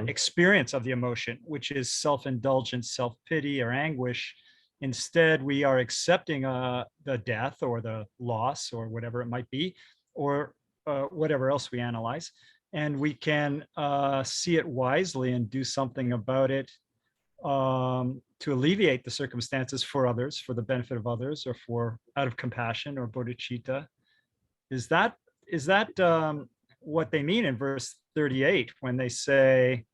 experience of the emotion, which is self-indulgence, self-pity, or anguish. Instead, we are accepting the death or the loss or whatever it might be, or whatever else we analyze. And we can see it wisely and do something about it to alleviate the circumstances for others, for the benefit of others, or for out of compassion or bodhicitta. Is that what they mean in verse 38 when they say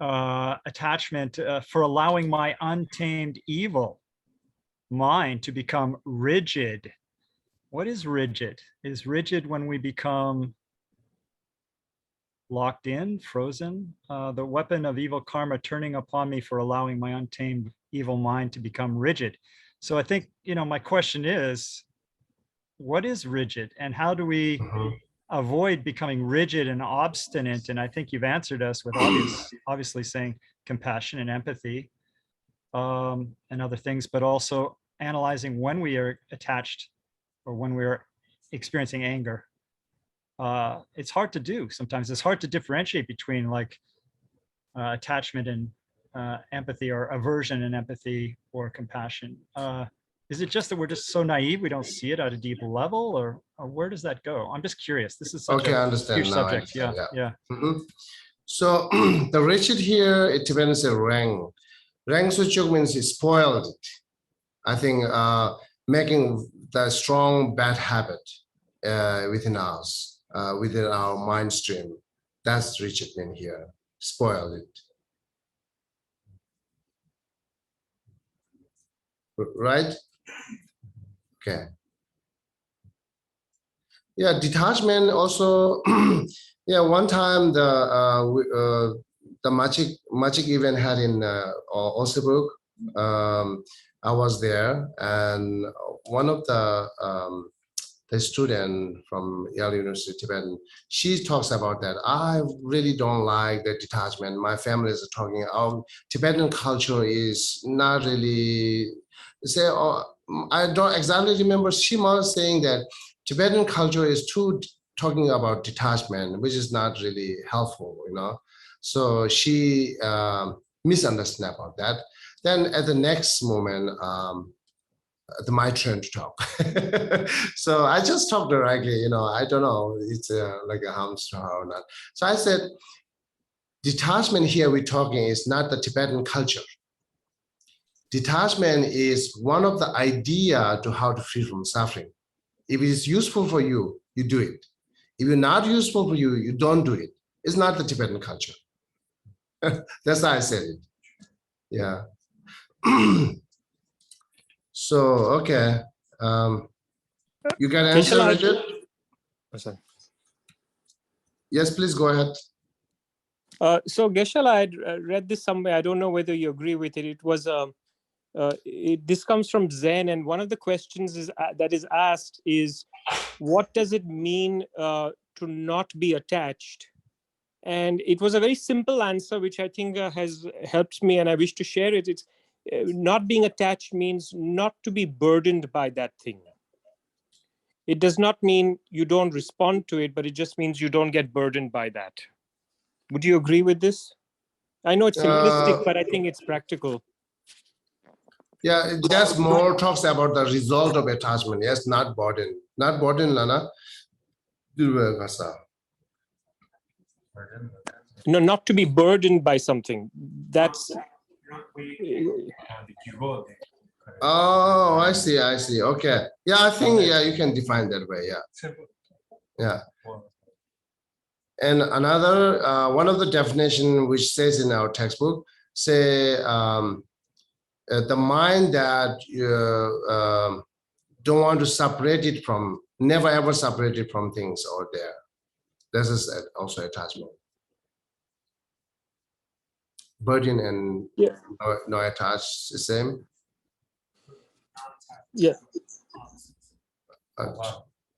attachment for allowing my untamed evil mind to become rigid? What is rigid? Is rigid when we become locked in, frozen? The weapon of evil karma turning upon me for allowing my untamed evil mind to become rigid. So I think, my question is, what is rigid and how do we avoid becoming rigid and obstinate? And I think you've answered us with obviously saying compassion and empathy and other things, but also analyzing when we are attached or when we're experiencing anger. It's hard to do sometimes. It's hard to differentiate between like attachment and empathy or aversion and empathy or compassion. Is it just that we're just so naive we don't see it at a deep level, or where does that go? I'm just curious. This is such Okay, I a understand huge now. I subject. Yeah, understand, yeah. Mhm. So the wretched here, it depends on rang. Rang suchuk means it's spoiled. I think making the strong bad habit within us, within our mind stream. That's wretched mean here. Spoiled it. Right? Okay. Yeah, detachment also. Yeah, one time the magic event had in Osnabrück. I was there, and one of the student from Yale University Tibetan, she talks about that. I really don't like the detachment. My family is talking. Our Tibetan culture is not really. Say, I don't exactly remember. She was saying that Tibetan culture is too talking about detachment, which is not really helpful, you know. So she misunderstood about that. Then at the next moment, my turn to talk. So I just talked directly, you know, I don't know, it's like a hamster or not. So I said, detachment here we're talking is not the Tibetan culture. Detachment is one of the idea to how to free from suffering. If it is useful for you, you do it. If it's not useful for you, you don't do it. It's not the Tibetan culture. That's how I said it. Yeah. So, okay. You can answer, Geshe, Richard? oh, sorry. Yes, please go ahead. So Geshe, I had read this somewhere. I don't know whether you agree with it. It was this comes from Zen, and one of the questions is that is asked is, what does it mean to not be attached? And it was a very simple answer, which I think has helped me, and I wish to share it. It's not being attached means not to be burdened by that thing. It does not mean you don't respond to it, but it just means you don't get burdened by that. Would you agree with this? I know it's simplistic, but I think it's practical. Yeah, that's more talks about the result of attachment. Yes, not burden. Not burden, Lana. No, not to be burdened by something. That's Oh, I see, I see. Okay. Yeah, I think, yeah, you can define that way. Yeah. Yeah. And another, one of the definition which says in our textbook, say the mind that don't want to separate it from, never ever separate it from things out there. This is also attachment. Burden and yeah. no attached, the same. Yeah.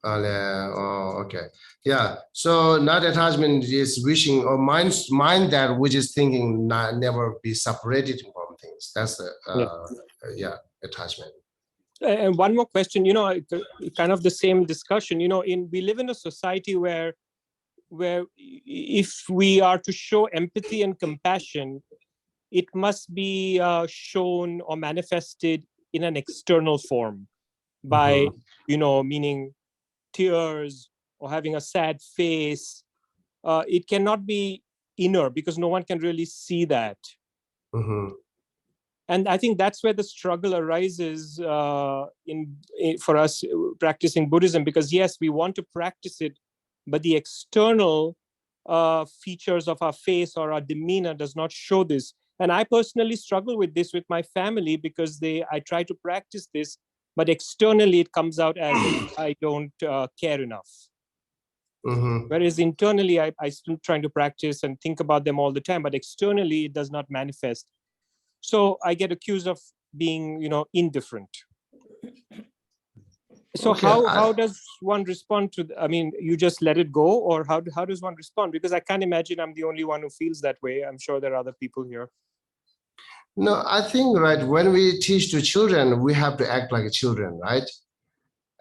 Oh, okay. Yeah. So not attachment is wishing or mind that which is thinking not never be separated from things. That's the yeah, attachment. And one more question, you know, kind of the same discussion, you know, we live in a society where if we are to show empathy and compassion, it must be shown or manifested in an external form by, you know, meaning tears or having a sad face. It cannot be inner because no one can really see that. And I think that's where the struggle arises for us practicing Buddhism, because yes, we want to practice it, but the external features of our face or our demeanor does not show this. And I personally struggle with this with my family, because I try to practice this, but externally it comes out as I don't care enough. Whereas internally, I still trying to practice and think about them all the time, but externally it does not manifest. So I get accused of being, you know, indifferent. So okay, how does one respond to? I mean, you just let it go, or how does one respond? Because I can't imagine I'm the only one who feels that way. I'm sure there are other people here. No, I think, right, when we teach to children, we have to act like children, right?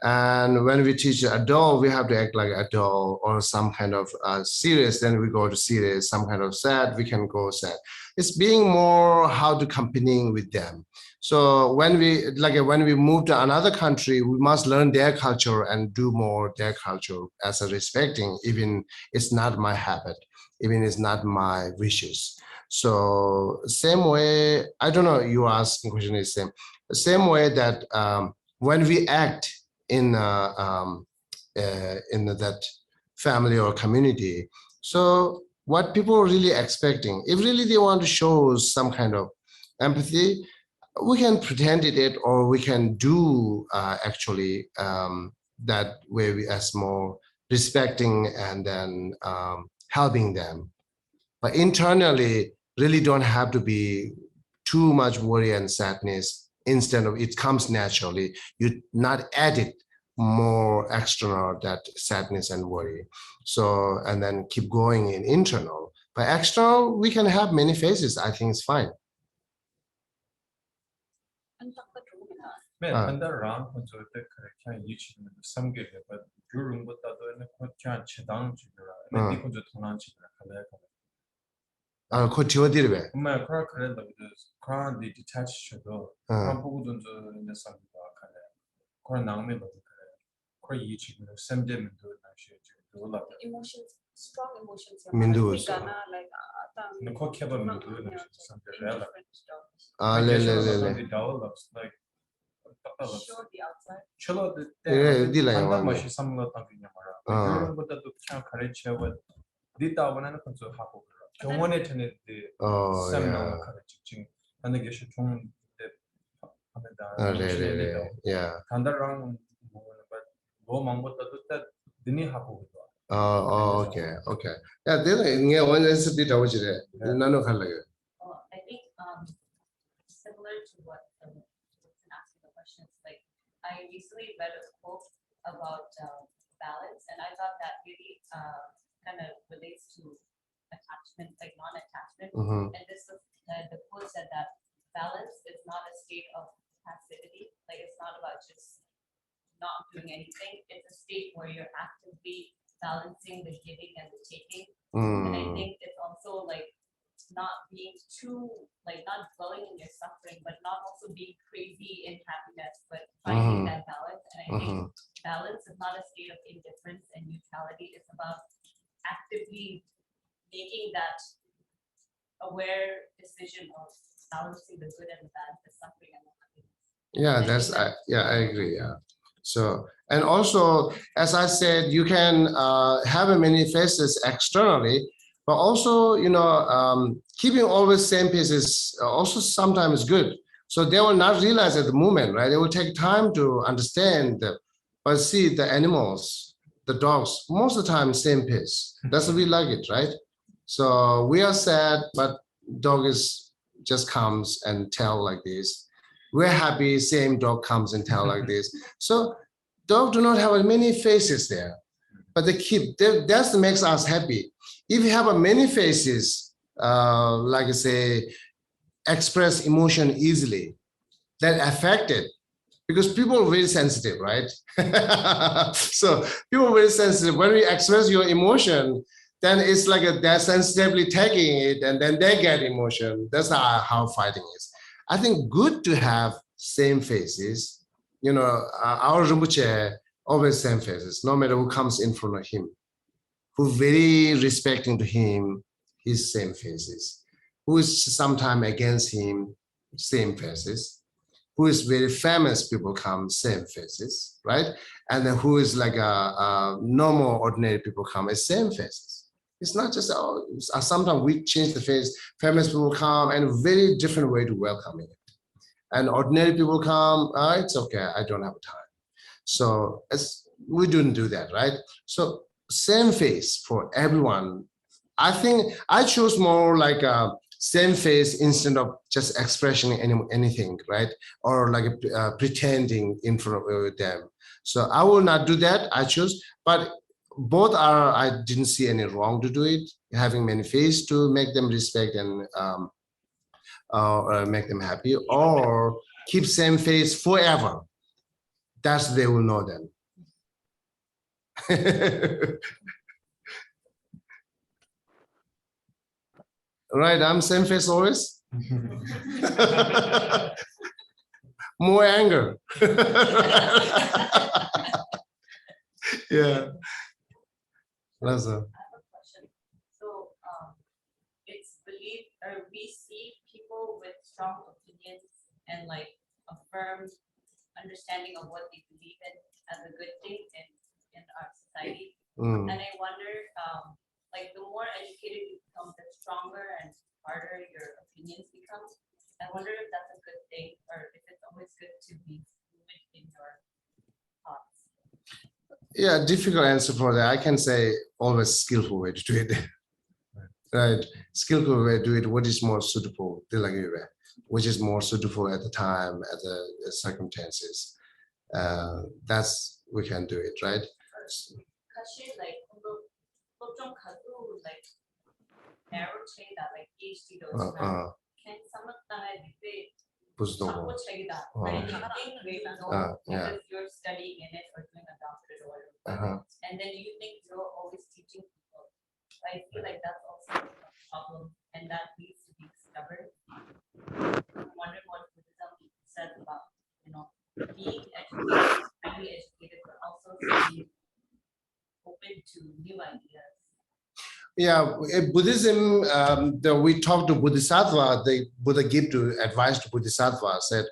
And when we teach adult, we have to act like adult, or some kind of serious, then we go to serious, some kind of sad, we can go sad. It's being more how to accompanying with them. So when we move to another country, we must learn their culture and do more their culture as a respecting, even it's not my habit, even it's not my wishes. So same way, I don't know, you asking question is same way that when we act in that family or community. So what people are really expecting, if really they want to show some kind of empathy, we can pretend it, or we can do actually that way we as more respecting and then helping them. But internally, really don't have to be too much worry and sadness. Instead of it comes naturally, you not add it more external, that sadness and worry. So, and then keep going in internal. But external, we can have many faces. I think it's fine. मैं हाँ. अंदर राम को जो तक करे क्या ये चीज़ में समझे है पर जो रूम बता दो इन्हें कुछ क्या छिदांग चीज़ रहा है मैं देखो जो थोड़ा चीज़ रखा है could you do it? मैं खरा करे लग जो खरा दी detach चलो खरा बुक जो इन्हें समझा करे खरा नाम में बता करे खरा ये चीज़ में समझे में दो ना शेयर जो लग Emotions, strong emotions. Mindu Like also. Ghana, like न को क्या बन में दो ना समझे रहा है ले develops like show the outside. चलो ये दिला है अंदर वहाँ में. मशीन समझ तक नहीं हमारा जो रूम बता दो क्या करे चलो दिता बना ना कुछ हाको 경원에 전에 Oh, 세미나를 yeah. 가르치지. 근데 게시 좀 하면다. Yeah. 단다랑 뭐 망고도 때 드니 하고 있어. Okay. Yeah, then one is the double. None of her. I think similar to what asking the questions, like I recently read a quote about balance, and I thought that really kind of relates to attachment, like non-attachment. And this was the quote said that balance is not a state of passivity, like it's not about just not doing anything. It's a state where you're actively balancing the giving and the taking. And I think it's also like not being too, like not dwelling in your suffering, but not also being crazy in happiness, but finding that balance. And I think balance is not a state of indifference and neutrality. It's about actively making that aware decision of balancing the good and the bad, the suffering and the happiness. Yeah, I agree. Yeah. So, and also, as I said, you can have many faces externally, but also, keeping always same pace is also sometimes good. So they will not realize at the moment, right? It will take time to understand. But see, the animals, the dogs, most of the time same pace. That's why we like it, right? So we are sad, but dog just comes and tell like this. We're happy, same dog comes and tell like this. So dog do not have many faces there, but they keep, that's what makes us happy. If you have many faces, like I say, express emotion easily, that affected, because people are very sensitive, right? So people are very sensitive. When you express your emotion, then it's like they're sensitively taking it and then they get emotion. That's how fighting is. I think good to have same faces. Our Rinpoche always same faces, no matter who comes in front of him, who very respecting to him, his same faces, who is sometimes against him, same faces, who is very famous people come, same faces, right? And then who is like a normal, ordinary people come, same faces. It's not just, sometimes we change the face, famous people come and very different way to welcome it. And ordinary people come, it's okay, I don't have time. So we didn't do that, right? So same face for everyone. I think I chose more like a same face instead of just expressing anything, right? Or like pretending in front of them. So I will not do that, I choose, but both are, I didn't see any wrong to do it, having many faces to make them respect and make them happy, or keep same face forever. That's they will know them. Right, I'm same face always. More anger. Yeah. That's a, I have a question. So, it's believed, or we see people with strong opinions and like a firm understanding of what they believe in as a good thing in our society. mm. And I wonder, like the more educated you become, the stronger and harder your opinions become. I wonder if that's a good thing or if it's always good to be fluid in your thoughts. Yeah, difficult answer for that. I can say always skillful way to do it. Right, skillful way to do it. What is more suitable? Which is more suitable at the time, at the circumstances. That's we can do it, right? Geshe, like, Lobsang Kadu, like, narrow chain that like PhD those, can some of them be 부수동고. 자기다. 어. Anything you know Yeah. because you're studying in it or doing a doctorate or whatever. Uh-huh. And then you think you're always teaching people. I feel like that's also a problem and that needs to be discovered. I'm wondering what Buddhism says about, being educated, highly educated, but also being open to new ideas. Yeah, in Buddhism, we talked to Bodhisattva, the Buddha gave to advice to Bodhisattva, said,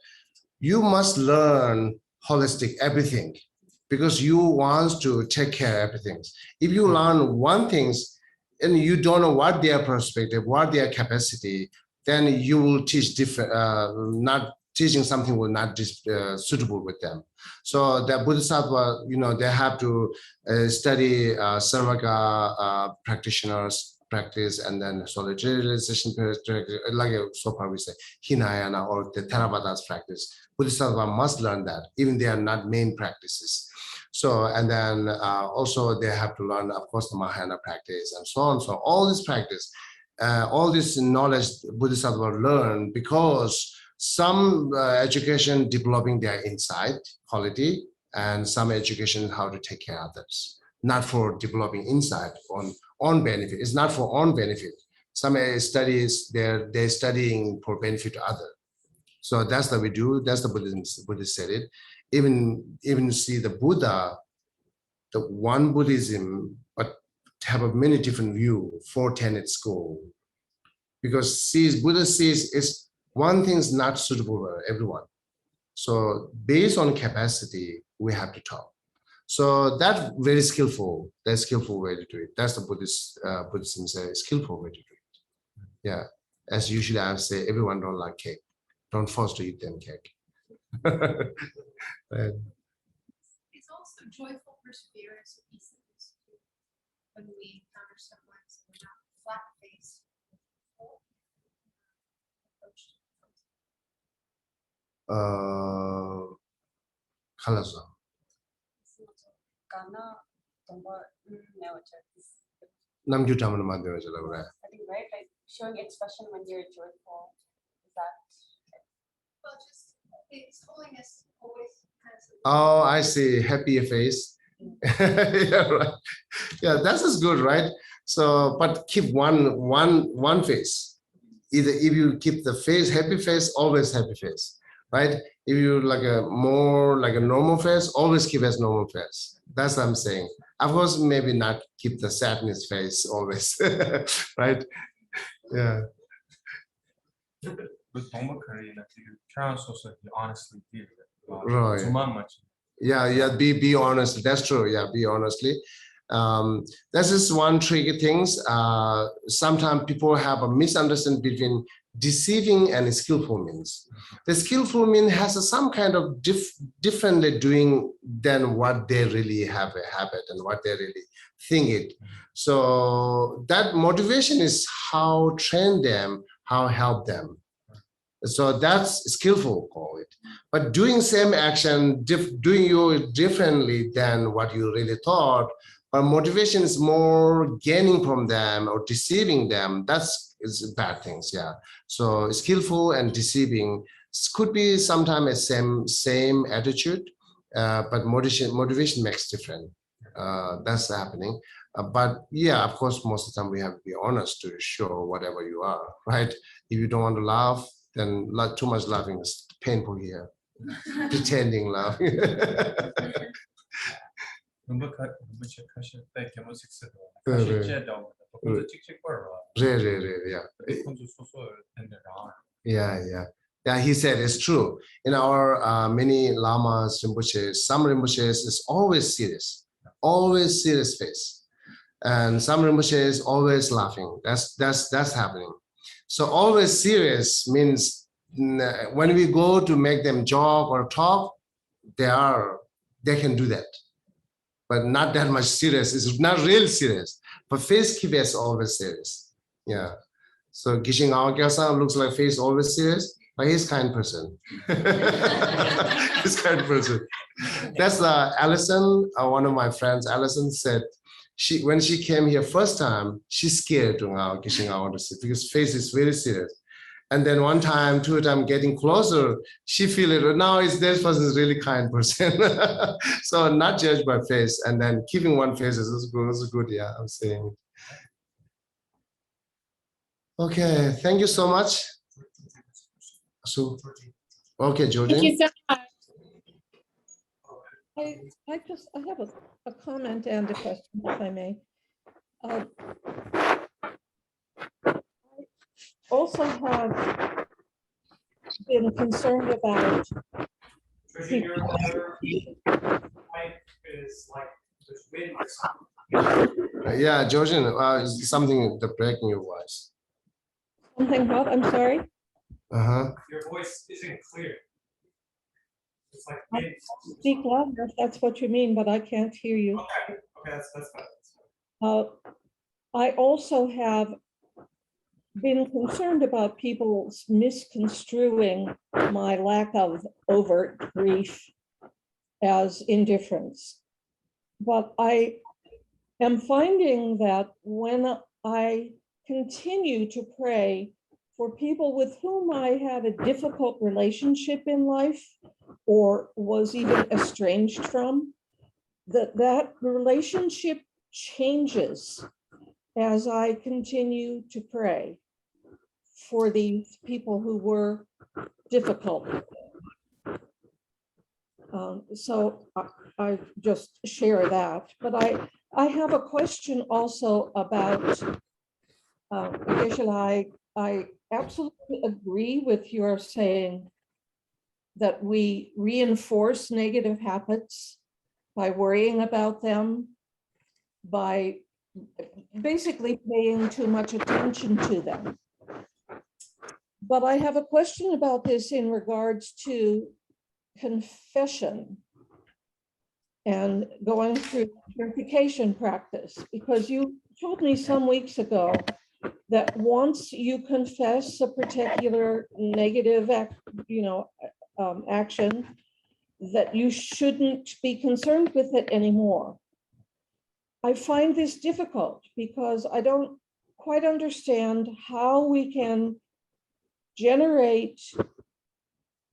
you must learn holistic everything because you want to take care of everything. If you learn one thing and you don't know what their perspective, what their capacity, then you will teach different, not teaching something will not be suitable with them. So the Bodhisattva, they have to study Sarvaga practitioners practice and then solitary realization, like so far we say Hinayana or the Theravada's practice. Bodhisattva must learn that, even they are not main practices. So, and then also they have to learn, of course, the Mahayana practice and so on. So all this practice, all this knowledge Bodhisattva learn because some education developing their insight quality and some education how to take care of others, not for developing insight on benefit. It's not for own benefit. Some studies they're studying for benefit to other. So that's what we do. That's the Buddhist said it. Even see the Buddha, the one Buddhism, but have a many different view, 4 tenet school. Because Buddha says is one thing is not suitable for everyone. So based on capacity, we have to talk. So that's very skillful. That's skillful way to do it. That's the Buddhism says skillful way to do it. Yeah. As usually I say, everyone don't like cake. Don't force to eat them cake. Right. It's also joyful perseverance and peace when we encounter someone so we're not flat-faced. Kalasa. Namju Tamana Madhya Jalagura. I think, right? Like showing expression when you're joyful. Is that Well, just His Holiness always has. Oh, I see. Happy face. Yeah, right. Yeah, that is good, right? So, but keep one face. Either if you keep the face, happy face, always happy face, right? If you like a more like a normal face, always keep as normal face. That's what I'm saying. Of course, maybe not keep the sadness face always, right? Yeah. With Dharma Korean, you try also to honestly feel it. Right. So much. Yeah, be honest. That's true. Yeah, be honestly. This is one tricky things. Sometimes people have a misunderstanding between deceiving and skillful means. The skillful mean has some kind of differently doing than what they really have a habit and what they really think it. So that motivation is how train them, how help them. So that's skillful, call it. But doing same action, doing you differently than what you really thought, but motivation is more gaining from them or deceiving them. That's bad things, yeah. So skillful and deceiving could be sometimes a same attitude, but motivation makes different. That's happening. But yeah, of course, most of the time we have to be honest to show whatever you are, right? If you don't want to laugh, then too much laughing is painful here. Pretending laughing. Yeah, he said it's true. In our many lamas, rinpoches, some rinpoches is always serious face. And some rinpoches always laughing. That's happening. So always serious means when we go to make them joke or talk, they can do that. But not that much serious. It's not real serious. But face keep is always serious. Yeah. So Geshe Ngawang looks like face always serious, but he's kind person. He's kind person. That's Allison, one of my friends. Allison said when she came here first time, she's scared to Geshe Ngawang to see because face is very serious. And then one time, two times getting closer, she feel it. Now this person is really kind person. So not judged by face, and then keeping one face is good. Yeah, I'm saying. Okay, thank you so much. So, okay, Jordan. Thank you so much. I have a comment and a question, if I may. I also have been concerned about Your mic is like there's wind or something. Yeah, Georgian, something the breaking your voice. something what, I'm sorry? Your voice isn't clear. It's like I wind. Speak louder if that's what you mean, but I can't hear you. Okay, that's fine. I also have been concerned about people misconstruing my lack of overt grief as indifference. But I am finding that when I continue to pray for people with whom I had a difficult relationship in life or was even estranged from, that relationship changes as I continue to pray for these people who were difficult. So I just share that, but I have a question also about Geshe. I absolutely agree with your saying that we reinforce negative habits by worrying about them, by basically paying too much attention to them. But I have a question about this in regards to confession and going through purification practice, because you told me some weeks ago that once you confess a particular negative action, that you shouldn't be concerned with it anymore. I find this difficult because I don't quite understand how we can generate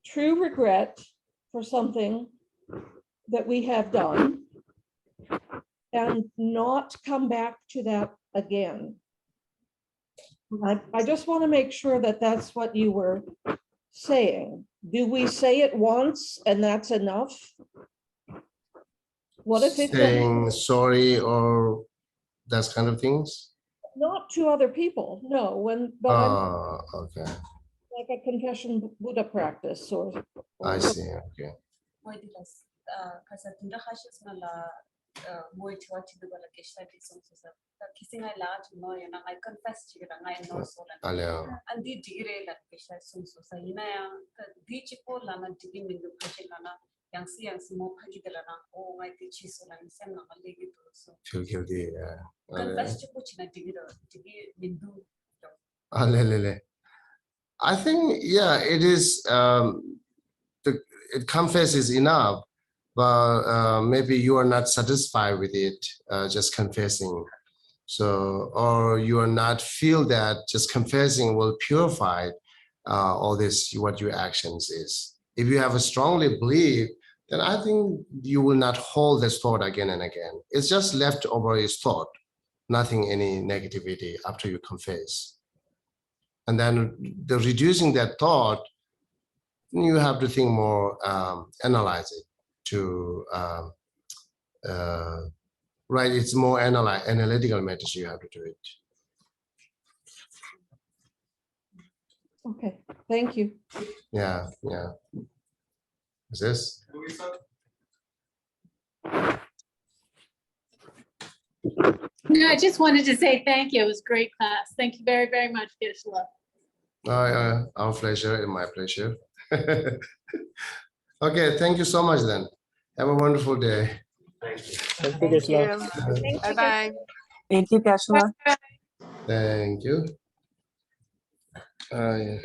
true regret for something that we have done and not come back to that again. I just want to make sure that that's what you were saying. Do we say it once and that's enough? What if it's saying sorry or that kind of things? Not to other people, no. Okay. Like a confession Buddha practice or I see. Okay. I confess to you that I know so and the degree that Geshe so lana digi mindu lana yang si yang small lana oh I teach you so lana sem na legi to so Feel guilty. confess to digi mindu. I think, yeah, it is, it confess is enough, but maybe you are not satisfied with it, just confessing. So, or you are not feel that just confessing will purify all this, what your actions is. If you have a strongly belief then I think you will not hold this thought again and again. It's just left over his thought, nothing, any negativity after you confess. And then the reducing that thought, you have to think more, analyze it to, right, it's more analytical methods you have to do it. Okay, thank you. Yeah. Is this? Louisa? No, I just wanted to say thank you. It was a great class. Thank you very, very much, Geshe. Our pleasure and my pleasure. Okay, thank you so much then. Have a wonderful day. Thank you. Thank you, Geshe. Bye-bye. Thank you, Geshe. Thank you. Yeah.